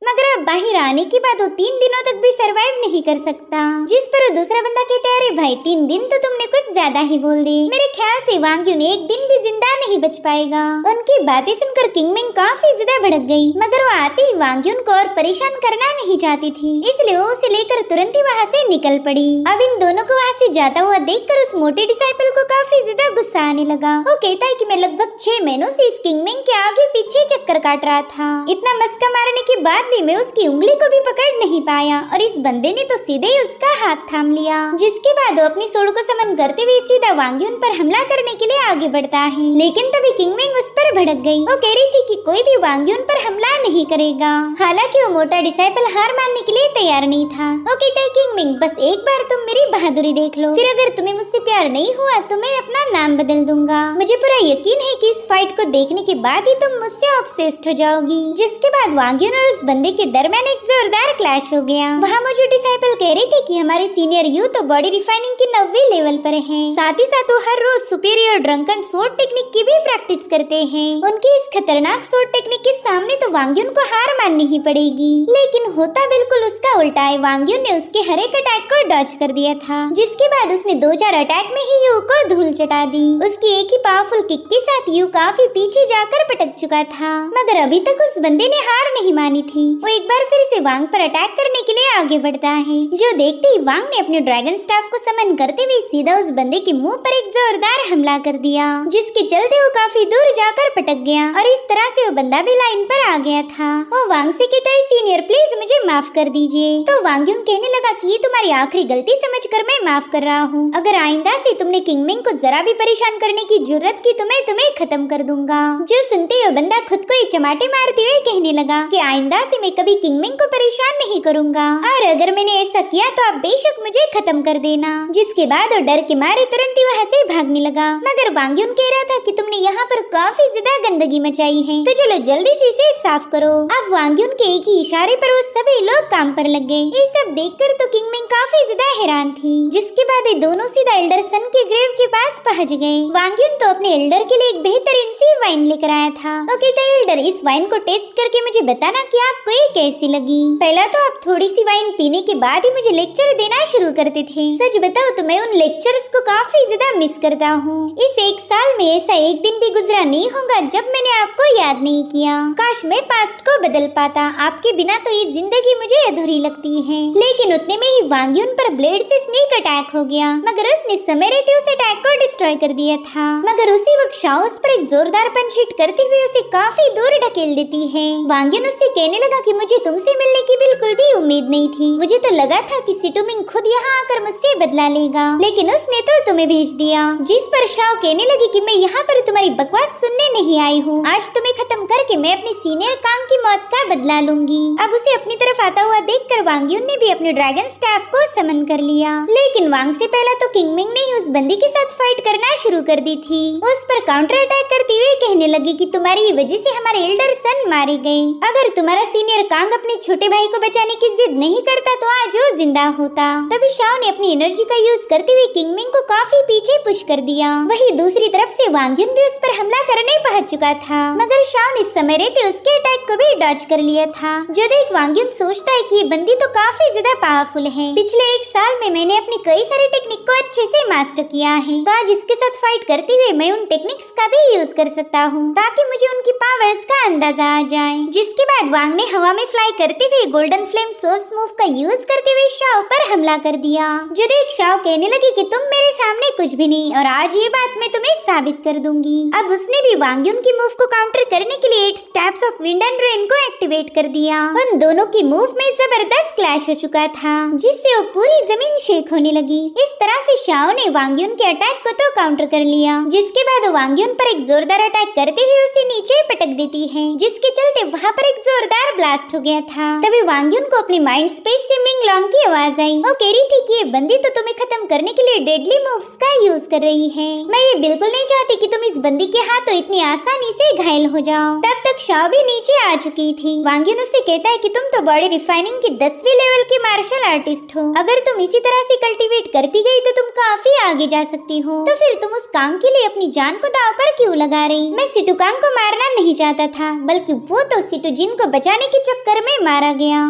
Speaker 1: मगर अब बाहर आने के बाद वो 3 दिनों तक भी सरवाइव नहीं कर सकता। जिस पर दूसरा बंदा कहता है अरे भाई 3 दिन तो तुमने कुछ ज्यादा ही बोल दी, मेरे ख्याल से वांग युन 1 दिन भी जिंदा नहीं बच पाएगा। उनकी बातें सुनकर किंग मिंग काफी ज्यादा भड़क गई, मगर वो आते ही वांग युन को और परेशान करना नहीं चाहती थी, इसलिए वो उसे लेकर तुरंत ही वहाँ से निकल पड़ी। अब इन दोनों को वहाँ से जाता हुआ देखकर उस मोटे डिसाइपल को काफी ज्यादा गुस्सा आने लगा। वो कहता है कि मैं लगभग 6 महीनों से इस किंग मिंग के आगे पीछे चक्कर काट रहा था, इतना मस्का मारने के बाद भी मैं उसकी उंगली को भी पकड़ नहीं पाया और इस बंदे ने तो सीधे ही उसका हाथ थाम लिया। जिसके बाद वो अपनी सोड़ को समन करते हुए सीधा वांग युन पर हमला करने के लिए आगे बढ़ता है, लेकिन तभी किंग मिंग उस पर भड़क गई। वो कह रही थी कि कोई भी वांग युन पर हमला नहीं करेगा। हालांकि वो मोटा डिसाइपल हार मानने के लिए तैयार नहीं था। वो कहता है किंग मिंग बस एक बार तुम मेरी बहादुरी देख लो, फिर अगर तुम्हें मुझसे प्यार नहीं हुआ तो मैं अपना नाम बदल दूंगा। मुझे पूरा यकीन है कि इस फाइट को देखने के बाद ही तुम मुझसे ऑब्सेस्ड हो जाओगी। जिसके बाद वांग युन और उस बंदे के दरमियान एक जोरदार क्लैश हो गया। वहाँ मौजूद डिसाइपल कह रही थी कि हमारे सीनियर यू तो बॉडी रिफाइनिंग की 9वीं लेवल पर हैं। साथ ही साथ वो हर रोज सुपीरियर ड्रंकन स्वॉर्ड टेक्निक की भी प्रैक्टिस करते हैं। उनकी इस खतरनाक स्वॉर्ड टेक्निक के सामने तो वांग युन को हार माननी ही पड़ेगी, लेकिन होता बिल्कुल उसका उल्टा है। वांग युन ने उसके हर एक अटैक को डॉज कर दिया था, जिसके बाद उसने 2-4 अटैक में ही यू को धूल चटा दी। उसकी एक ही पावरफुल किक के साथ यू काफी पीछे जाकर पटक चुका था, मगर अभी तक उस बंदे ने हार नहीं मानी थी। वो एक बार फिर से वांग पर अटैक करने के लिए आगे बढ़ता है, जो देखते ही वांग ने अपने ड्रैगन स्टाफ को समन करते हुए सीधा उस बंदे के मुंह पर एक जोरदार हमला कर दिया, जिसके चलते वो काफी दूर जाकर पटक गया और इस तरह से वो बंदा भी लाइन पर आ गया था। वो वांग से कहता है सीनियर प्लीज मुझे माफ कर दीजिए। तो वांग युन कहने लगा कि ये तुम्हारी आखिरी गलती समझकर मैं माफ कर रहा हूँ। अगर आइंदा से तुमने किंग मिंग को जरा भी परेशान करने की जरूरत की तो मैं तुम्हें खत्म कर दूंगा। जो सुनते ही वो बंदा खुद को ही चमाटे मारते हुए कहने लगा कि आइंदा से से मैं कभी किंगमिंग को परेशान नहीं करूंगा, और अगर मैंने ऐसा किया तो आप बेशक मुझे खत्म कर देना। जिसके बाद वो डर के मारे तुरंत ही वहाँ से भागने लगा। मगर वांग युन कह रहा था कि तुमने यहाँ पर काफी ज्यादा गंदगी मचाई है, तो चलो जल्दी से इसे साफ करो। अब वांग युन के एक ही इशारे पर वो सभी लोग काम पर लग गए। ये सब देखकर तो किंगमिंग काफी ज्यादा हैरान थी। जिसके बाद ये दोनों सीधा एल्डर सन के ग्रेव के पास पहुँच गए। वांग युन तो अपने एल्डर के लिए एक बेहतरीन सी वाइन लेकर आया था। वो कहता है, एल्डर इस वाइन को टेस्ट करके मुझे बताना कि आपको ये कैसी लगी। पहला तो आप थोड़ी सी वाइन पीने के बाद ही मुझे लेक्चर देना शुरू करते थे। सच बताओ तो मैं उन लेक्चर्स को काफी ज्यादा मिस करता हूँ। इस एक साल में ऐसा एक दिन भी गुजरा नहीं होगा जब मैंने आपको याद नहीं किया। काश मैं पास्ट को बदल पाता, आपके बिना तो ये जिंदगी मुझे अधूरी लगती है। लेकिन उतने में ही वांग युन पर ब्लेड से स्नेक अटैक हो गया, मगर उसने समय रहते उस अटैक को डिस्ट्रॉय कर दिया था। मगर उसी वक्त शाओ उस पर एक जोरदार पंच हिट करते हुए उसे काफी दूर ढकेल देती है। वांग युन उससे कहने लगा कि मुझे तुमसे मिलने की बिल्कुल भी उम्मीद नहीं थी। मुझे तो लगा था कि सिटुमिंग खुद यहाँ आकर मुझसे बदला लेगा, लेकिन उसने तो तुम्हें भेज दिया। जिस पर शाओ कहने लगी कि मैं यहाँ पर तुम्हारी बकवास सुनने नहीं आई हूँ। आज तुम्हें खत्म करके मैं अपने सीनियर कांग की मौत का बदला लूंगी। अब उसे अपनी तरफ आता हुआ देखकर वांग युन ने भी अपने ड्रैगन स्टाफ को समन कर लिया। लेकिन वांग से पहला तो किंगमिंग ने उस बंदी के साथ फाइट करना शुरू कर दी थी। उस पर काउंटर अटैक करते हुए कहने लगी कि तुम्हारी वजह से हमारे एल्डर सन मारे गए। अगर तुम्हारा सीनियर कांग अपने छोटे भाई को बचाने की जिद नहीं करता तो आज वो जिंदा होता। तभी शाओ ने अपनी एनर्जी का यूज करते हुए किंगमिंग को काफी पीछे पुश कर दिया। वहीं दूसरी तरफ से वांग युन भी उस पर हमला करने पहुंच चुका था, मगर शाओ ने समय रहते उसके अटैक को भी डॉज कर लिया था। जो देख वांग युन सोचता है कि ये बंदी तो काफी ज्यादा पावरफुल है। पिछले एक साल में मैंने अपनी कई सारी टेक्निक को अच्छे से मास्टर किया है, तो आज इसके साथ फाइट करते हुए मैं उन टेक्निक्स का भी यूज कर सकता हूँ ताकि मुझे उनकी पावर्स का अंदाजा आ जाए। जिसके बाद वांग ने हवा में फ्लाई करते हुए गोल्डन फ्लेम सोर्स मूव का यूज करते हुए शाओ पर हमला कर दिया। जो देख शाओ कहने लगी कि तुम मेरे सामने कुछ भी नहीं, और आज ये बात मैं तुम्हें साबित कर दूंगी। अब उसने भी वांग युन की मूव को काउंटर करने के लिए 8 steps of wind and rain को एक्टिवेट कर दिया। उन दोनों की मूव में जबरदस्त क्लैश हो चुका था, जिससे वो पूरी जमीन शेक होने लगी। इस तरह से शाओ ने वांग युन के अटैक को तो काउंटर कर लिया। जिसके बाद वांग युन पर एक जोरदार अटैक करते हुए उसे नीचे पटक देती है, जिसके चलते वहाँ पर एक जोरदार ब्लास्ट हो गया था। तभी वांग युन को अपनी माइंड स्पेस से मिंग लॉन्ग की आवाज आई। वो कह रही थी कि ये बंदी तो तुम्हें खत्म करने के लिए डेडली मूव्स का यूज कर रही है। मैं ये बिल्कुल नहीं चाहती कि तुम इस बंदी के हाथों इतनी आसानी से घायल हो जाओ। तब तक शाओ भी नीचे आ चुकी थी। वांग युन उससे कहता है कि तुम तो बॉडी रिफाइनिंग की 10वीं लेवल की मार्शल आर्टिस्ट हो। अगर तुम इसी तरह से कल्टीवेट करती गई तो तुम काफी आगे जा सकती हो। तो फिर तुम उस कांग के लिए अपनी जान को दांव पर क्यों लगा रही? मैं सिटुकांग को मारना नहीं चाहता था, बल्कि वो तो सिटुजिन को बचाने के चक्कर में मारा गया।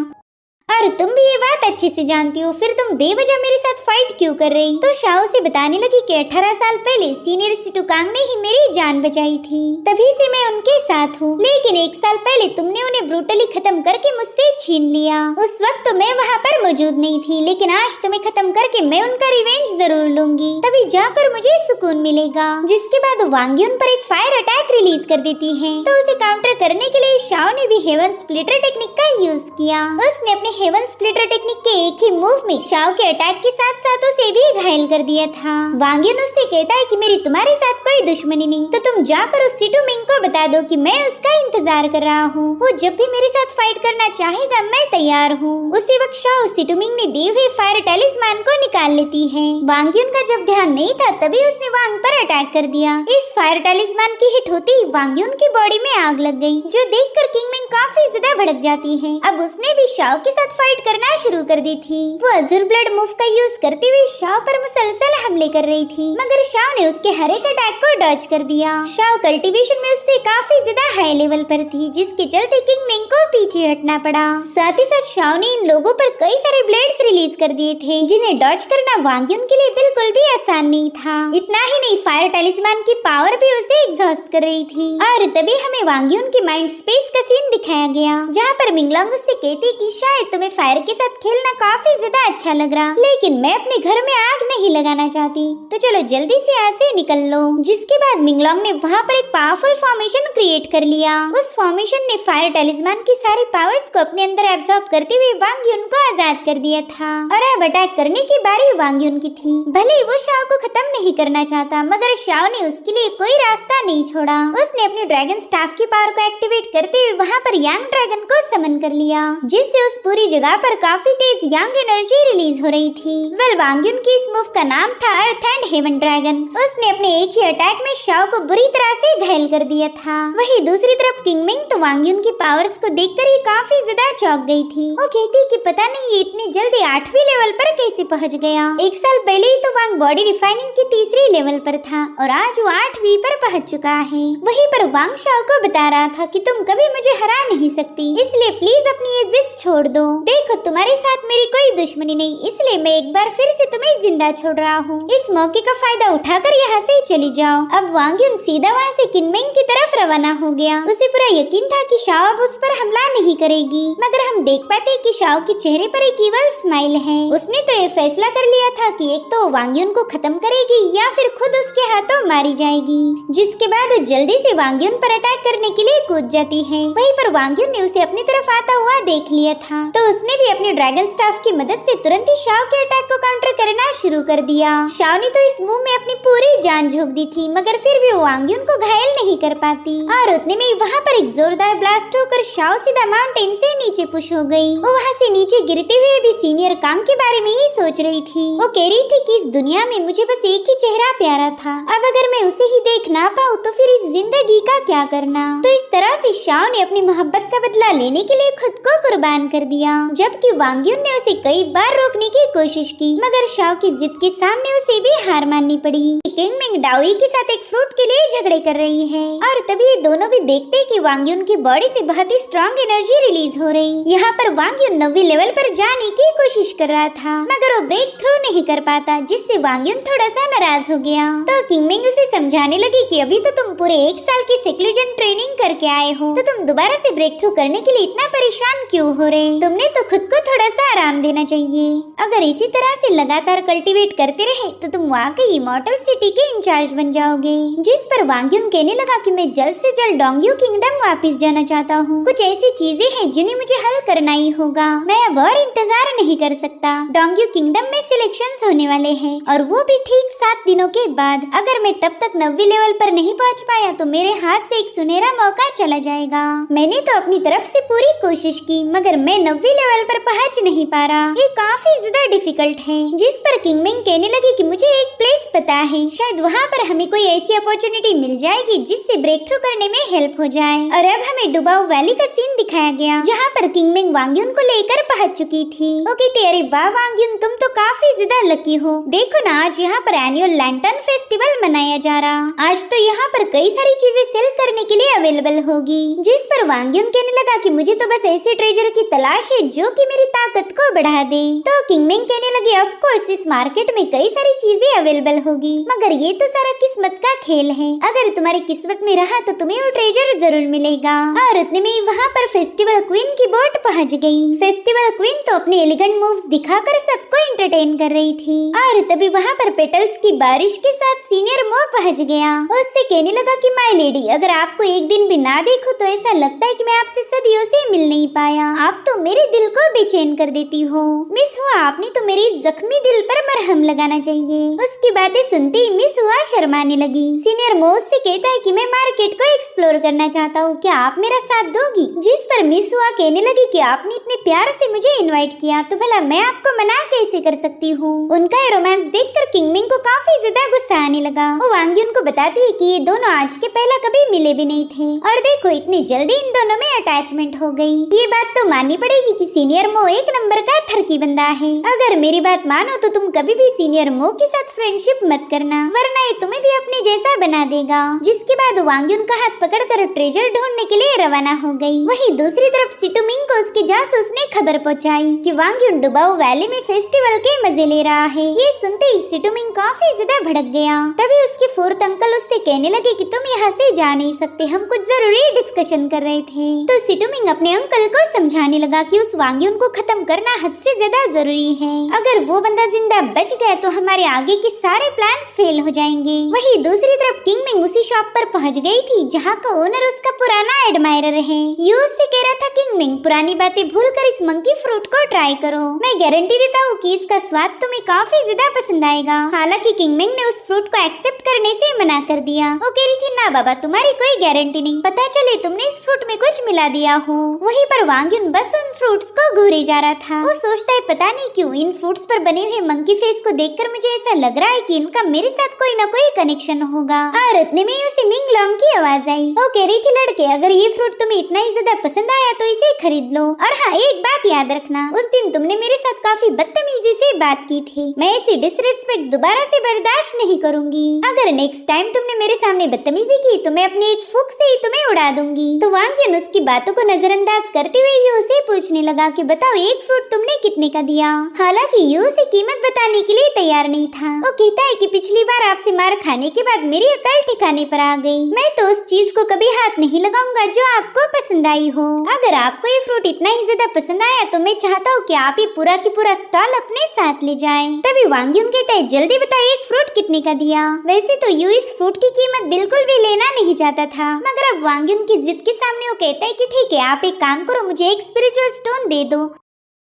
Speaker 1: और तुम भी ये बात अच्छे से जानती हो, फिर तुम बेवजह मेरे साथ फाइट क्यों कर रही? तो शाओ से बताने लगी कि 18 साल पहले सीनियर सिटुकांग ने ही मेरी जान बचाई थी, तभी से मैं उनके साथ हूँ। लेकिन 1 साल पहले तुमने उन्हें ब्रूटली खत्म करके मुझसे छीन लिया। उस वक्त तो मैं वहाँ पर मौजूद नहीं थी, लेकिन आज तुम्हें खत्म करके मैं उनका रिवेंज जरूर लूंगी, तभी जाकर मुझे सुकून मिलेगा। जिसके बाद वांग युन पर एक फायर अटैक रिलीज कर देती है, तो उसे काउंटर करने के लिए शाओ ने भी हेवन स्प्लिटर टेक्निक का यूज किया। उसने अपने हेवन स्प्लिटर टेक्निक के एक ही मूव में शाओ के अटैक के साथ साथ उसे भी घायल कर दिया था। वांग युन उससे कहता है कि मेरी तुम्हारे साथ कोई दुश्मनी नहीं, तो तुम जाकर उस सिटुमिंग को बता दो कि मैं उसका इंतजार कर रहा हूँ। वो जब भी मेरे साथ फाइट करना चाहेगा मैं तैयार हूँ। उसी वक्त शाओ सिटुमिंग ने दिए हुए फायर टैलिस्मान को निकाल लेती है। वांग युन का जब ध्यान नहीं था तभी उसने वांग पर अटैक कर दिया। इस फायर टैलिस्मान की हिट होते ही वांग युन की बॉडी में आग लग गई, जो देखकर किंगमिंग काफी ज्यादा भड़क जाती है। अब उसने भी शाओ के साथ फाइट करना शुरू कर दी थी। वो अजुर ब्लड मूव का यूज करते हुए शाओ पर मुसलसल हमले कर रही थी, मगर शाओ ने उसके हर एक अटैक को डॉज कर दिया। शाओ कल्टीवेशन में उससे काफी ज्यादा हाई लेवल पर थी, जिसके चलते किंगमिंग को पीछे हटना पड़ा। साथ ही साथ शाओ ने इन लोगों पर कई सारे ब्लेड्स रिलीज कर दिए थे, जिन्हें डॉज करना वांग युन के लिए बिल्कुल भी आसान नहीं था। इतना ही नहीं, फायर टैलिस्मान की पावर भी उसे एग्जॉस्ट कर रही थी। और तभी हमें वांग युन की माइंड स्पेस का सीन दिखाया गया, जहाँ पर मिंगलॉन्ग उससे कहती कि शायद तुम्हें फायर के साथ खेलना काफी ज्यादा अच्छा लग रहा, लेकिन मैं अपने घर में आग नहीं लगाना चाहती, तो चलो जल्दी से यहाँ से निकल लो। जिसके बाद मिंगलॉन्ग ने वहाँ पर एक पावरफुल फॉर्मेशन क्रिएट कर लिया। उस फॉर्मेशन ने फायर टैलिस्मान की सारी पावर्स को अपने अंदर एब्सॉर्ब करते हुए वांग युन को आजाद कर दिया था। और अब अटैक करने की बारी वांग युन की थी। भले वो शाओ को खत्म नहीं करना चाहता, मगर शाओ ने उसके लिए कोई रास्ता नहीं छोड़ा। उसने अपने ड्रैगन स्टाफ की पावर को एक्टिवेट करते हुए वहाँ पर यंग ड्रैगन को समन कर लिया, जिससे उस पूरी जगह पर काफी तेज यंग एनर्जी रिलीज हो रही थी। वेल वांग युन की इस मूव का नाम था अर्थ एंड हेवन ड्रैगन। उसने अपने एक ही अटैक में शाओ को बुरी तरह से घायल कर दिया था। वहीं दूसरी तरफ किंगमिंग तो वांग युन की पावर्स को देखकर ही काफी ज्यादा चौंक गई थी। वो कहती कि पता नहीं ये इतनी जल्दी 8वीं लेवल पर कैसे पहुंच गया। एक साल पहले ही तो वांग बॉडी रिफाइनिंग की 3री लेवल पर था और आज वो 8वीं पर पहुंच चुका है। वहीं पर वांग शाओ को बता रहा था कि तुम कभी मुझे हरा नहीं सकती, इसलिए प्लीज अपनी ये जिद छोड़ दो। देखो तुम्हारे साथ मेरी कोई दुश्मनी नहीं, इसलिए मैं एक बार फिर से तुम्हें जिंदा छोड़ रहा हूँ। इस मौके का फायदा उठाकर यहाँ से चली जाओ। अब वांग युन सीधा वहाँ से किंगमिंग की तरफ रवाना हो गया। उसे पूरा यकीन था कि शाओ अब उस पर हमला नहीं करेगी, मगर हम देख पाते कि शाओ के चेहरे पर एक ईवल स्माइल है। उसने तो ये फैसला कर लिया था कि एक तो वांग युन को खत्म करेगी या फिर खुद उसके हाथों मारी जाएगी, जिसके बाद वो जल्दी से वांग युन पर अटैक करने के लिए कूद जाती है। वहीं पर वांग युन ने उसे अपनी तरफ आता हुआ देख लिया था, तो उसने भी अपने ड्रैगन स्टाफ की मदद से तुरंत ही शाओ के अटैक को काउंटर करना शुरू कर दिया। शाओ ने तो इस मूव में अपनी पूरी जान झोंक दी थी, मगर फिर भी वो वांग युन को घायल नहीं कर पाती और उतने में वहाँ पर एक जोरदार ब्लास्ट होकर शाओ सीधा माउंटेन से नीचे पुश हो गई। वो वहाँ से नीचे गिरते हुए भी सीनियर कांग के बारे में ही सोच रही थी। वो कह रही थी कि इस दुनिया में मुझे बस एक ही चेहरा प्यारा था, अब अगर मैं उसे ही देख ना पाऊँ तो फिर इस जिंदगी का क्या करना। तो इस तरह से शाओ ने अपनी मोहब्बत का बदला लेने के लिए खुद को कुर्बान कर दिया, जबकि वांग युन ने उसे कई बार रोकने की कोशिश की, मगर शाओ की जिद के सामने उसे भी हार माननी पड़ी। किंगमिंग डाओई के साथ एक फ्रूट के लिए झगड़े कर रही है और तभी ये दोनों भी देखते कि वांग युन की बॉडी से बहुत ही स्ट्रॉन्ग एनर्जी रिलीज हो रही। यहाँ पर वांग युन 9वीं लेवल पर जाने की कोशिश कर रहा था, मगर वो ब्रेक थ्रू नहीं कर पाता, जिससे वांग युन थोड़ा सा नाराज हो गया। तो किंगमिंग उसे समझाने लगी कि अभी तो तुम पूरे 1 साल की सेक्लूजन ट्रेनिंग करके आए हो, तो तुम दोबारा से ब्रेक थ्रू करने के लिए इतना परेशान क्यों हो रहे? तुमने तो खुद को थोड़ा सा आराम देना चाहिए। अगर इसी तरह से लगातार कल्टीवेट करते रहे तो तुम वाकई इमॉर्टल सिटी के इंचार्ज बन जाओगे। जिस पर वांग युन कहने लगा कि मैं जल्द से जल्द डोंगयू किंगडम वापस जाना चाहता हूँ। कुछ ऐसी चीजें हैं जिन्हें मुझे हल करना ही होगा, मैं अब और इंतजार नहीं कर सकता। डोंगयू किंगडम में सिलेक्शंस होने वाले हैं और वो भी ठीक 7 दिनों के बाद। अगर मैं तब तक 9वीं लेवल पर नहीं पहुँच पाया तो मेरे हाथ से एक सुनहरा मौका चला जाएगा। मैंने तो अपनी तरफ से पूरी कोशिश की, मगर मैं 9वीं लेवल पर पहुँच नहीं पा रहा, ये काफी ज्यादा डिफिकल्ट है। जिस पर किंगमिंग कहने लगी कि मुझे एक प्लेस पता है, शायद वहाँ पर हमें कोई ऐसी अपॉर्चुनिटी मिल जाएगी जिससे ब्रेक थ्रू करने में हेल्प हो जाए। और अब हमें डुबाऊ वैली का सीन दिखाया गया, जहाँ पर किंगमिंग वांग युन को लेकर पहुँच चुकी थी। वो कहती अरे वाह वांग युन, तुम तो काफी ज्यादा लकी हो। देखो ना, आज यहाँ पर एनुअल लैंटर्न फेस्टिवल मनाया जा रहा, आज तो यहाँ पर कई सारी चीजें सेल करने के लिए अवेलेबल होगी। जिस पर वांग युन कहने लगा कि मुझे तो बस ऐसे ट्रेजर की तलाश है जो कि मेरी ताकत को बढ़ा दे। तो किंगमिंग कहने लगी ऑफ कोर्स इस मार्केट में कई सारी चीजें अवेलेबल होगी, मगर ये तो सारा किस्मत का खेल है। अगर तुम्हारी किस्मत में रहा तो तुम्हें वो ट्रेजर जरूर मिलेगा। और उतने में वहाँ पर फेस्टिवल क्वीन की बोट पहुँच गई। फेस्टिवल क्वीन तो अपने एलिगेंट मूव्स दिखाकर सबको एंटरटेन कर रही थी और तभी वहाँ पर पेटल्स की बारिश के साथ सीनियर मो पहुँच गया। उससे कहने लगा कि माय लेडी, अगर आपको एक दिन भी ना देखो तो ऐसा लगता है कि मैं आपसे सदियों से मिल नहीं पाया। आप तो मेरे दिल को बेचैन कर देती हो। मिस हुआ, आपने तो मेरे इस जख्मी दिल पर मरहम लगाना चाहिए। उसकी बातें सुनते ही मिस हुआ शर्माने लगी। सीनियर मोस से कहता है कि मैं मार्केट को एक्सप्लोर करना चाहता हूँ, क्या आप मेरा साथ दोगी? जिस पर मिस हुआ कहने लगी कि आपने इतने प्यार से मुझे इनवाइट किया तो भला मैं आपको मना कैसे कर सकती हूँ। उनका ये रोमांस देखकर किंगमिंग को काफी ज्यादा गुस्सा आने लगा। वो वांग युन को बताती है कि ये दोनों आज के पहला कभी मिले भी नहीं थे और देखो इतनी जल्दी इन दोनों में अटैचमेंट हो गई। ये बात तो माननी पड़ेगी कि सीनियर मो एक नंबर का थरकी बंदा है। अगर मेरी बात मानो तो तुम कभी भी सीनियर मो के साथ फ्रेंडशिप मत करना, वरना ये तुम्हें भी अपने जैसा बना देगा। जिसके बाद वांग युन का हाथ पकड़कर ट्रेजर ढूंढने के लिए रवाना हो गई। वहीं दूसरी तरफ सिटुमिंग को उसके जासूस ने खबर पहुंचाई कि वांग युन डुबाऊ वैली में फेस्टिवल के मजे ले रहा है। ये सुनते ही सिटुमिंग काफी ज्यादा भड़क गया। तभी उसके फोर्थ अंकल उससे कहने लगे कि तुम यहाँ से जा नहीं सकते, हम कुछ जरूरी डिस्कशन कर रहे थे। तो सिटुमिंग अपने अंकल को समझाने लगा कि उस वांग युन को खत्म करना हद से ज्यादा जरूरी है। अगर वो बंदा जिंदा बच गया तो हमारे आगे के सारे प्लान्स फेल हो जाएंगे। वहीं दूसरी तरफ किंगमिंग उसी शॉप पर पहुंच गई थी जहां का ओनर उसका पुराना एडमायरर है। यू उससे कह रहा था किंगमिंग पुरानी बातें भूलकर इस मंकी फ्रूट को ट्राई करो, मैं गारंटी देता हूँ कि इसका स्वाद तुम्हें काफी ज्यादा पसंद आएगा। हालांकि किंगमिंग ने उस फ्रूट को एक्सेप्ट करने से मना कर दिया। वो कह रही थी ना बाबा, तुम्हारी कोई गारंटी नहीं, पता चले तुमने इस फ्रूट में में कुछ मिला दिया हो। वहीं पर वांग युन बस उन फ्रूट्स को घूरे जा रहा था। वो सोचता है पता नहीं क्यों इन फ्रूट्स पर बने हुए मंकी फेस को देखकर मुझे ऐसा लग रहा है कि इनका मेरे साथ कोई न कोई कनेक्शन होगा। और उतने में उसे मिंग लॉन्ग की आवाज आई। वो कह रही थी लड़के अगर ये फ्रूट तुम्हें इतना ही ज्यादा पसंद आया तो इसे खरीद लो। और हाँ एक बात याद रखना, उस दिन तुमने मेरे साथ काफी बदतमीजी से बात की थी। मैं ऐसी डिसरिस्पेक्ट दोबारा से बर्दाश्त नहीं करूंगी। अगर नेक्स्ट टाइम तुमने मेरे सामने बदतमीजी की तो मैं अपने एक फूंक से ही तुम्हें उड़ा दूंगी। तो वांग युन उसकी बातों को नजरअंदाज करते हुए यू से पूछने लगा कि बताओ एक फ्रूट तुमने कितने का दिया। हालांकि यू उसे कीमत बताने के लिए तैयार नहीं था। वो कहता है कि पिछली बार आपसे मार खाने के बाद मेरी अकल ठिकाने पर आ गई। मैं तो उस चीज को कभी हाथ नहीं लगाऊंगा जो आपको पसंद आई हो। अगर आपको ये फ्रूट इतना ही ज्यादा पसंद आया तो मैं चाहता हूँ कि आप ये पूरा की पूरा स्टॉल अपने साथ ले जाएं। तभी वांग युन कहता है जल्दी बताइए एक फ्रूट कितने का दिया। वैसे तो यू इस फ्रूट की कीमत बिल्कुल भी लेना नहीं चाहता था, मगर अब वांग युन की जिद के सामने वो कहता है कि ठीक है आप एक काम करो, मुझे एक स्पिरिचुअल स्टोन दे दो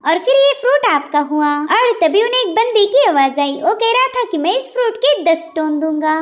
Speaker 1: और फिर ये फ्रूट आपका हुआ। और तभी उन्हें एक बंदे की आवाज आई। वो कह रहा था कि मैं इस फ्रूट के 10 स्टोन दूंगा,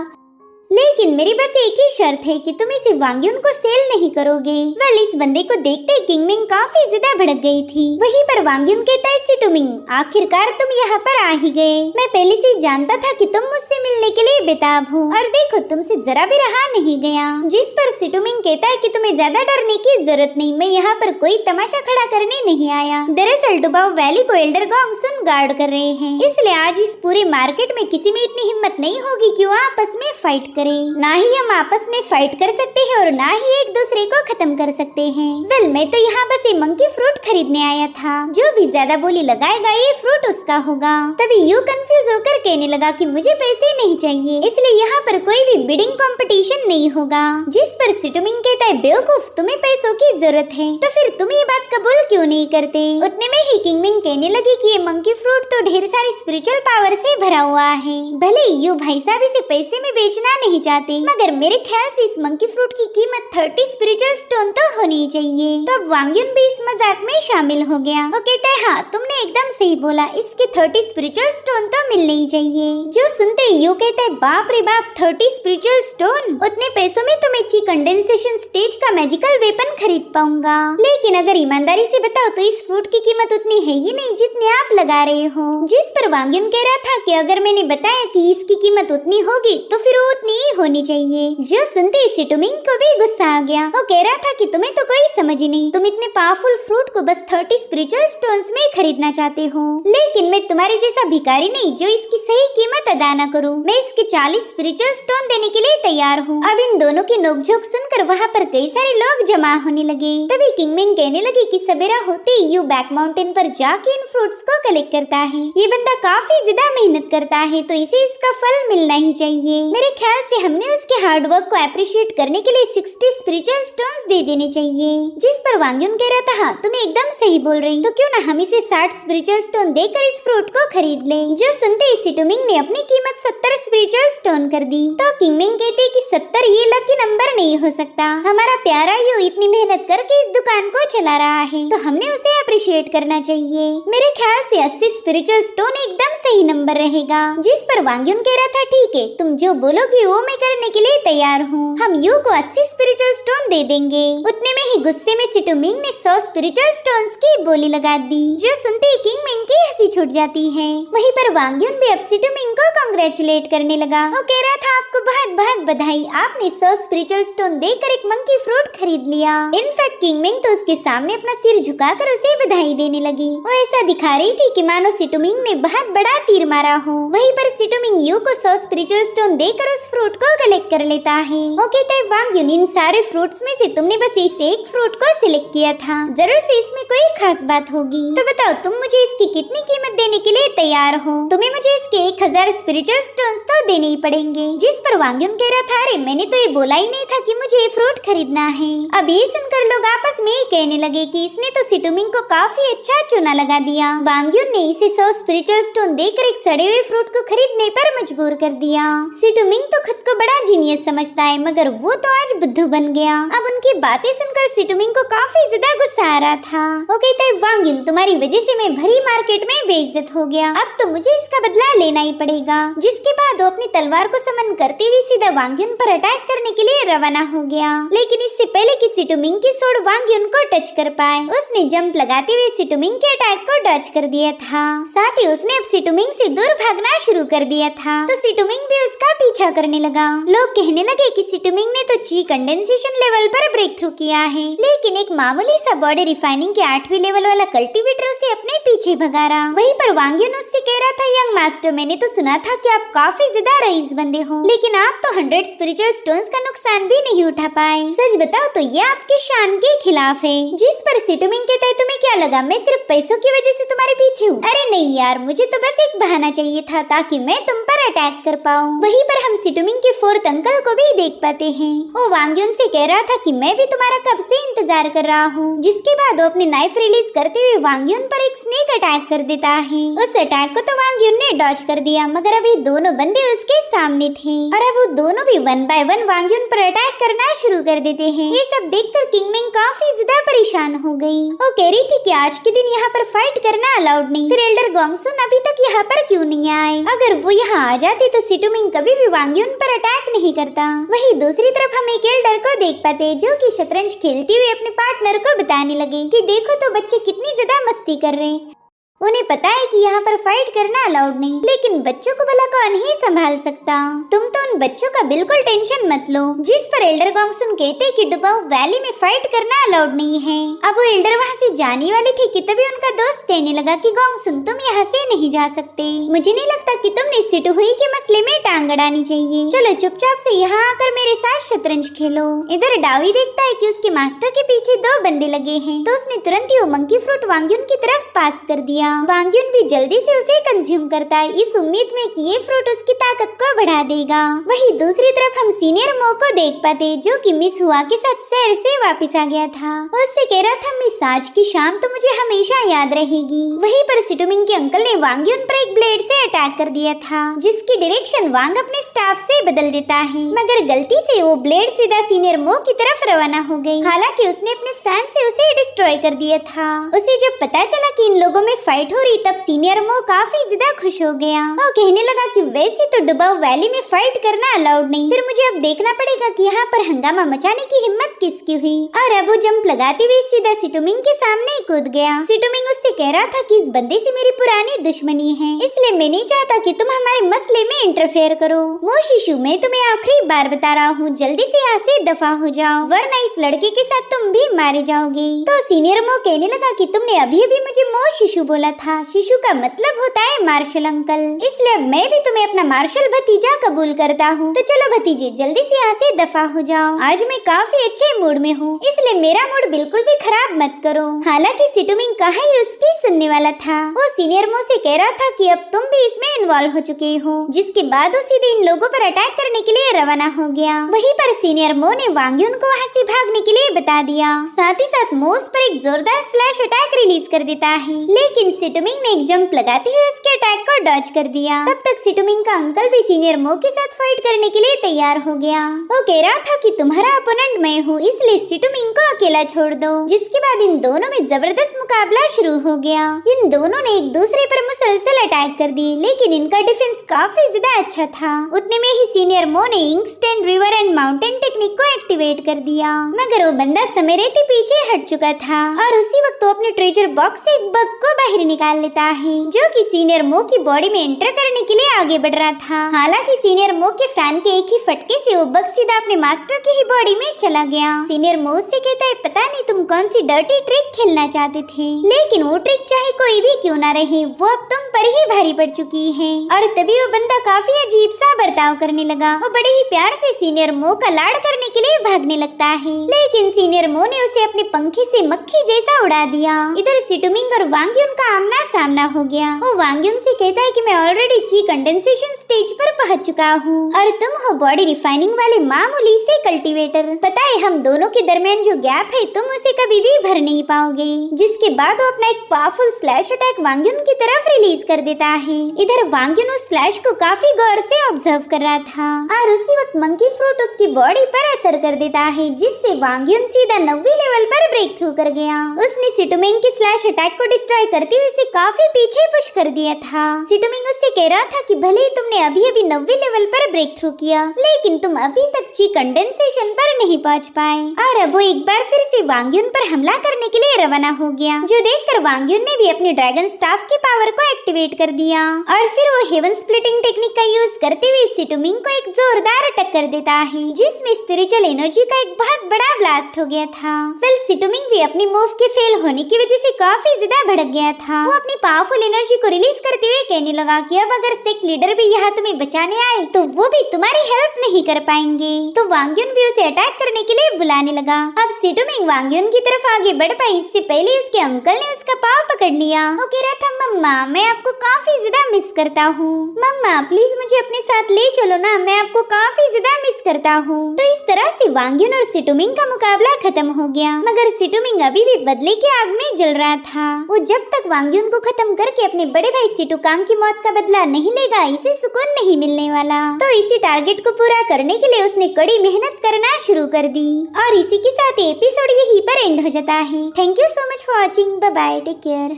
Speaker 1: लेकिन मेरी बस एक ही शर्त है कि तुम इसे वांग युन को सेल नहीं करोगे। वेल इस बंदे को देखते ही किंगमिंग काफी ज्यादा भड़क गई थी। वहीं पर वांग युन कहता है सिटुमिंग आखिरकार तुम यहाँ पर आ ही गए। मैं पहले से ही जानता था कि तुम मुझसे मिलने के लिए बेताब हो और देखो तुमसे जरा भी रहा नहीं गया। जिस पर सिटुमिंग कहता है कि तुम्हें ज्यादा डरने की जरूरत नहीं, मैं यहाँ पर कोई तमाशा खड़ा करने नहीं आया। दरअसल डुबाओ वैली को एल्डर गॉन्ग सुन गार्ड कर रहे हैं, इसलिए आज इस पूरे मार्केट में किसी में इतनी हिम्मत नहीं होगी कि वो आपस में फाइट ना ही हम आपस में फाइट कर सकते हैं और ना ही एक दूसरे को खत्म कर सकते हैं। वेल मैं तो यहाँ बस ये मंकी फ्रूट खरीदने आया था, जो भी ज्यादा बोली लगाएगा ये फ्रूट उसका होगा। तभी यू कंफ्यूज होकर कहने लगा कि मुझे पैसे नहीं चाहिए, इसलिए यहाँ पर कोई भी बिडिंग कंपटीशन नहीं होगा। जिस पर सिटुमिंग कहता है बेवकूफ तुम्हें पैसों की जरूरत है तो फिर तुम ये बात कबूल क्यों नहीं करते। उतने में ही किंगमिंग कहने लगी कि ये मंकी फ्रूट तो ढेर सारी स्पिरिचुअल पावर से भरा हुआ है। भले यू भाई साहब इसे पैसे में बेचना नहीं चाहते, मगर मेरे ख्याल से इस मंकी फ्रूट की कीमत 30 स्पिरिचुअल स्टोन तो होनी चाहिए। तो अब वांग युन भी इस मजाक में शामिल हो गया। वो कहता है हाँ तुमने एकदम सही बोला, इसके 30 स्पिरिचुअल स्टोन तो मिलने ही चाहिए। जो सुनते ही यू कहता है बाप रे बाप 30 स्पिरिचुअल स्टोन, उतने पैसों में तो मैं ची कंडेंसेशन स्टेज का मैजिकल वेपन खरीद पाऊंगा। लेकिन अगर ईमानदारी से बताओ तो इस फ्रूट की कीमत उतनी है ही नहीं जितनी आप लगा रहे हो। जिस पर वांग युन कह रहा था कि अगर मैंने बताया कि इसकी कीमत उतनी होगी तो फिर वो उतनी ही होनी चाहिए। जो सुनते ही सिटुमिंग को भी गुस्सा आ गया। वो कह रहा था कि तुम्हें तो कोई समझ ही नहीं, तुम इतने पावरफुल फ्रूट को बस 30 स्पिरिचुअल स्टोन्स में खरीदना चाहते हो, लेकिन मैं तुम्हारे जैसा भिखारी नहीं जो इसकी सही कीमत अदा न करूं। मैं इसके 40 स्पिरिचुअल स्टोन देने के लिए तैयार हूँ। अब इन दोनों की नोकझोंक सुनकर वहाँ पर कई सारे लोग जमा होने लगे। तभी किंगमिंग कहने लगी कि सवेरा होते ही यू बैक माउंटेन पर जाके इन फ्रूट्स को कलेक्ट करता है। ये बंदा काफी ज्यादा मेहनत करता है तो इसे इसका फल मिलना ही चाहिए। मेरे ख्याल से हमने उसके हार्ड वर्क को अप्रिशिएट करने के लिए 60 स्पिरिचुअल स्टोन्स दे देने चाहिए। जिस पर वांग युन कह रहा था हाँ तुम एकदम सही बोल रही, तो क्यों ना हम इसे 60 स्पिरिचुअल स्टोन देकर इस फ्रूट को खरीद ले। जो सुनते ही सिटुमिंग ने अपनी कीमत 70 स्पिरिचुअल स्टोन कर दी। तो किंगमिंग कहते कि 70 ये लकी नंबर नहीं हो सकता, हमारा प्यारा यू इतनी मेहनत करके इस दुकान को चला रहा है तो हमने उसे अप्रिशिएट करना चाहिए। मेरे ख्याल से 80 स्पिरिचुअल स्टोन एकदम सही नंबर रहेगा। जिस पर वांग युन कह रहा था ठीक है तुम जो बोलोगी वो मैं करने के लिए तैयार हूँ, हम यू को 80 स्पिरिचुअल स्टोन दे देंगे। उतने में ही गुस्से में सिटुमिंग ने 100 स्पिरिचुअल स्टोन्स की बोली लगा दी। जो सुनते ही किंगमिंग की हंसी छूट जाती है। वहीं पर वांग युन भी अब सिटुमिंग को कांग्रेचुलेट करने लगा। वो कह रहा था आपको बहुत बहुत बधाई, आपने 100 स्पिरिचुअल स्टोन देकर एक मंकी फ्रूट खरीद लिया। इनफैक्ट किंगमिंग तो उसके सामने अपना सिर झुकाकर उसे बधाई देने लगी। वो ऐसा दिखा रही थी कि मानो सिटुमिंग ने बहुत बड़ा तीर मारा हो। वहीं पर सिटुमिंग यू को 100 स्पिरिचुअल स्टोन देकर उस फ्रूट को कलेक्ट कर लेता है। वो कहता है वांग युन इन सारे फ्रूट्स में से तुमने बस इस एक फ्रूट को सिलेक्ट किया था, जरूर से इसमें कोई खास बात होगी। तो बताओ तुम मुझे इसकी कितनी कीमत देने के लिए तैयार हो। तुम्हें मुझे इसके 1000 स्पिरिचुअल स्टोन्स तो देने ही पड़ेंगे। जिस पर वांग युन कह रहा था अरे मैंने तो ये बोला ही नहीं था कि मुझे ये फ्रूट खरीदना है। अब ये सुनकर लोग आपस में ही कहने लगे कि इसने तो सिटुमिंग को काफी अच्छा चूना लगा दिया। वांग्युन ने इसे 100 स्पिरिचुअल स्टोन देकर एक सड़े हुए फ्रूट को खरीदने पर मजबूर कर दिया। सिटुमिंग तो खुद को बड़ा जीनियस समझता है, मगर वो तो आज बुद्धू बन गया। अब उनकी बातें सुनकर सिटुमिंग को काफी ज्यादा गुस्सा आ रहा था। वो कहता है, वांग्युन तुम्हारी वजह से मैं भरी मार्केट में बेइज्जत हो गया, अब तो मुझे इसका बदला लेना ही पड़ेगा। जिसके बाद वो अपनी तलवार को समन करते हुए सीधा वांग्युन पर अटैक करने के लिए रवाना हो गया। लेकिन इससे पहले कि सिटुमिंग की सोड वांग्युन को टच कर पाए, उसने जंप लगाते हुए सिटुमिंग के अटैक को डॉज कर दिया था। साथ ही उसने अब सिटुमिंग से दूर भागना शुरू कर दिया था, तो सिटुमिंग भी उसका पीछा करने लगा। लोग कहने लगे कि सिटुमिंग ने तो ची कंडेंसेशन लेवल पर ब्रेक थ्रू किया है, लेकिन एक मामूली सा बॉडी रिफाइनिंग के 8वीं लेवल वाला कल्टीवेटर उसे अपने पीछे भगा रहा। वहीं पर वांग्युन उससे कह रहा था, यंग मास्टर मैंने तो सुना था कि आप काफी ज्यादा रईस बंदे हो, लेकिन आप तो 100 स्पिरिचुअल स्टोन्स का नुकसान भी नहीं उठा पाए। सच बताओ तो ये आपके शान के खिलाफ है। जिस पर सिटुमिंग कहता है, तुम्हें क्या लगा मैं सिर्फ पैसों की वजह से तुम्हारे पीछे हूँ? अरे नहीं यार, मुझे तो बस एक बहाना चाहिए था ताकि मैं तुम पर अटैक कर पाऊँ। वहीं पर हम सिटुमिंग के 4th अंकल को भी देख पाते हैं। वो वांग्युन से कह रहा था कि मैं भी तुम्हारा कब से इंतजार कर रहा हूँ। जिसके बाद वो अपनी नाइफ रिलीज करते हुए वांग्युन पर एक स्नेक अटैक कर देता है। उस अटैक को तो वांग्युन ने डॉज कर दिया, मगर अभी दोनों बंदे उसके सामने थे और अब वो दोनों भी 1 बाय 1 वांग्युन पर अटैक करना शुरू कर देते हैं। ये सब देखकर किंगमिंग काफी ज्यादा परेशान हो गई। वो कह रही थी कि आज के दिन यहाँ पर फाइट करना अलाउड नहीं, फिर एल्डर गोंगसुन अभी तक यहाँ पर क्यों नहीं आए? अगर वो यहाँ आ जाते तो सिटुमिंग कभी भी वांग्युन पर अटैक नहीं करता। वहीं दूसरी तरफ हम एक एल्डर को देख पाते जो कि शतरंज खेलते हुए अपने पार्टनर को बताने लगे कि देखो तो बच्चे कितनी ज्यादा मस्ती कर रहे हैं। उन्हें पता है कि यहाँ पर फाइट करना अलाउड नहीं, लेकिन बच्चों को भला कौन ही संभाल सकता। तुम तो उन बच्चों का बिल्कुल टेंशन मत लो। जिस पर एल्डर गोंगसुन कहते कि डुबाऊ वैली में फाइट करना अलाउड नहीं है। अब वो एल्डर वहाँ से जाने वाले थे कि तभी उनका दोस्त कहने लगा कि गोंगसुन तुम यहाँ से नहीं जा सकते। मुझे नहीं लगता कि तुमने सिटुहुई के मसले में टांग अड़ानी चाहिए। चलो चुपचाप से यहाँ आकर मेरे साथ शतरंज खेलो। इधर डावी देखता है कि उसके मास्टर के पीछे 2 बंदे लगे हैं, तो उसने तुरंत ही वो मंकी फ्रूट वांग्युन की तरफ पास कर दिया। वांग्युन भी जल्दी से उसे कंज्यूम करता है, इस उम्मीद में कि ये फ्रूट उसकी ताकत को बढ़ा देगा। वहीं दूसरी तरफ हम सीनियर मो को देख पाते जो कि मिस हुआ के साथ शहर से वापस आ गया था। उससे कह रहा था, मिस आज की शाम तो मुझे हमेशा याद रहेगी। वहीं पर सिटुमिंग के अंकल ने वांग्युन पर एक ब्लेड से अटैक कर दिया था, जिसकी डायरेक्शन वांग अपने स्टाफ से बदल देता है, मगर गलती से वो ब्लेड सीधा सीनियर मो की तरफ रवाना हो गई। हालांकि उसने अपने फैन से उसे डिस्ट्रॉय कर दिया था। उसे जब पता चला कि इन लोगों में फाइट हो रही, तब सीनियर मो काफी ज्यादा खुश हो गया। वो कहने लगा कि वैसे तो डुबाऊ वैली में फाइट करना अलाउड नहीं, फिर मुझे अब देखना पड़ेगा कि यहाँ पर हंगामा मचाने की हिम्मत किसकी हुई। और अब वो जंप लगाते हुए सीधा सिटुमिंग के सामने कूद गया। सिटुमिंग उससे कह रहा था कि इस बंदे से मेरी पुरानी दुश्मनी है, इसलिए मैं नहीं चाहता कि तुम हमारे मसले में इंटरफेयर करो। वो शिशु, मैं तुम्हें आखिरी बार बता रहा हूँ, जल्दी से यहाँ से दफा हो जाओ, वरना इस लड़के के साथ तुम भी मारे जाओगे। तो सीनियर मो कहने लगा कि तुमने अभी अभी मुझे मो शिशु बोला था। शिशु का मतलब होता है मार्शल अंकल, इसलिए मैं भी तुम्हें अपना मार्शल भतीजा कबूल करता हूँ। तो चलो भतीजे, जल्दी से यहाँ से दफा हो जाओ। आज मैं काफी अच्छे मूड में हूँ, इसलिए मेरा मूड बिल्कुल भी खराब मत करो। हालांकि सिटुमिंग कहाँ ही उसकी सुनने वाला था। वो सीनियर मो से कह रहा था कि अब तुम भी इसमें इन्वॉल्व हो चुके हो, जिसके बाद वो सीधे इन लोगों पर अटैक करने के लिए रवाना हो गया। वहीं पर सीनियर मो ने वांग्युन को वहाँ से भागने के लिए बता दिया। साथ ही साथ मो उस पर एक जोरदार स्लैश अटैक रिलीज कर देता है, लेकिन सिटुमिंग ने एक जंप लगाते हुए उसके अटैक को डॉज कर दिया। तब तक सिटुमिंग का अंकल भी सीनियर मो के साथ फाइट करने के लिए तैयार हो गया। वो कह रहा था कि तुम्हारा अपोनेंट मैं हूँ, इसलिए सिटुमिंग को अकेला छोड़ दो। जिसके बाद इन दोनों में जबरदस्त मुकाबला शुरू हो गया। इन दोनों ने एक दूसरे पर मुसलसल अटैक कर दिए, लेकिन इनका डिफेंस काफी ज्यादा अच्छा था। उतने में ही सीनियर मो ने instant river and mountain technique को एक्टिवेट कर दिया, मगर वो बंदा समय रहते पीछे हट चुका था और उसी वक्त वो अपने ट्रेजर बॉक्स से एक बग को बाहर निकाल लेता है, जो कि सीनियर मो की बॉडी में एंटर करने के लिए आगे बढ़ रहा था। हालांकि सीनियर मो के फैन के एक ही फटके से वो बग सीधा अपने मास्टर की ही बॉडी में चला गया। सीनियर मो से कहता है, पता नहीं तुम कौन सी डर्टी ट्रिक खेलना चाहते थे, लेकिन वो ट्रिक चाहे कोई भी क्यों ना रहे, वो अब तुम पर ही भारी पड़ चुकी है। और तभी वो बंदा काफी अजीब सा बर्ताव करने लगा। वो बड़े ही प्यार से सीनियर मो का लाड़ करने के लिए भागने लगता है, लेकिन सीनियर मो ने उसे अपने पंखे से मक्खी जैसा उड़ा दिया। इधर सिटुमिंग और वांग्युन का आमना सामना हो गया। वो वांग्युन से कहता है कि मैं ऑलरेडी ची कंडेंसेशन स्टेज पर पहुंच चुका हूँ और तुम हो बॉडी रिफाइनिंग वाले मामूली से कल्टीवेटर। पता है हम दोनों के दरमियान जो गैप है तुम उसे कभी भी भर नहीं पाओगे। जिसके बाद वो अपना एक पावरफुल स्लैश अटैक वांग्युन की तरफ रिलीज कर देता है। इधर वांग्युन उस स्लैश को काफी गौर से ऑब्जर्व कर रहा था और उसी वक्त मंकी फ्रूट उसकी बॉडी पर असर कर देता है, जिससे वांग्युन सीधा 9वीं लेवल पर ब्रेक थ्रू कर गया। उसने सिटुमिंग के स्लैश अटैक को डिस्ट्रॉय करते हुए उसे काफी पीछे पुश कर दिया था। सिटुमिंग उससे कह रहा था कि भले ही तुमने अभी 9वीं लेवल पर ब्रेक थ्रू किया, लेकिन तुम अभी तक ची कंडेंसेशन पर नहीं पहुंच पाए। और अब वो एक बार फिर से वांग्युन पर हमला करने के लिए रवाना हो गया, जो देखकर वांग्युन ने भी अपनी ड्रैगन स्टाफ की पावर को एक्टिवेट कर दिया और फिर वो हेवन स्प्लिटिंग टेक्निक का यूज करते हुए सिटुमिंग को एक जोरदार अटैक कर देता है, जिसमें स्पिरिचुअल एनर्जी का एक बहुत बड़ा ब्लास्ट हो गया था। फिर सिटुमिंग भी अपनी मूव के फेल होने की वजह से काफी ज्यादा भड़क गया था। वो अपनी पावरफुल एनर्जी को रिलीज करते हुए कहने लगा कि अब अगर सेक्ट लीडर भी यहाँ तुम्हें बचाने आए तो वो भी तुम्हारी हेल्प नहीं कर पाएंगे। तो वांग्युन भी उसे अटैक करने के लिए बुलाने लगा। अब सिटुमिंग वांग्युन की तरफ आगे बढ़ पाई, इससे पहले उसके अंकल ने उसका पाँव पकड़ लिया। वो कह रहा था मम्मा मैं आपको काफी ज्यादा मिस करता हूँ, मम्मा प्लीज मुझे अपने साथ ले चलो ना, मैं आपको काफी ज्यादा मिस करता हूँ। तो इस तरह से वांग्युन और सिटुमिंग का मुकाबला खत्म हो गया, मगर सिटुमिंग अभी भी बदले की आग में जल रहा था। वो जब तक वांग्युन को खत्म करके अपने बड़े भाई सिटुकांग की मौत का बदला नहीं लेगा, इसे सुकून नहीं मिलने वाला। तो इसी टारगेट को पूरा करने के लिए उसने कड़ी मेहनत करना शुरू कर दी और इसी के साथ एपिसोड यहीं पर एंड हो जाता है। Thank you so much for watching, bye bye, take care.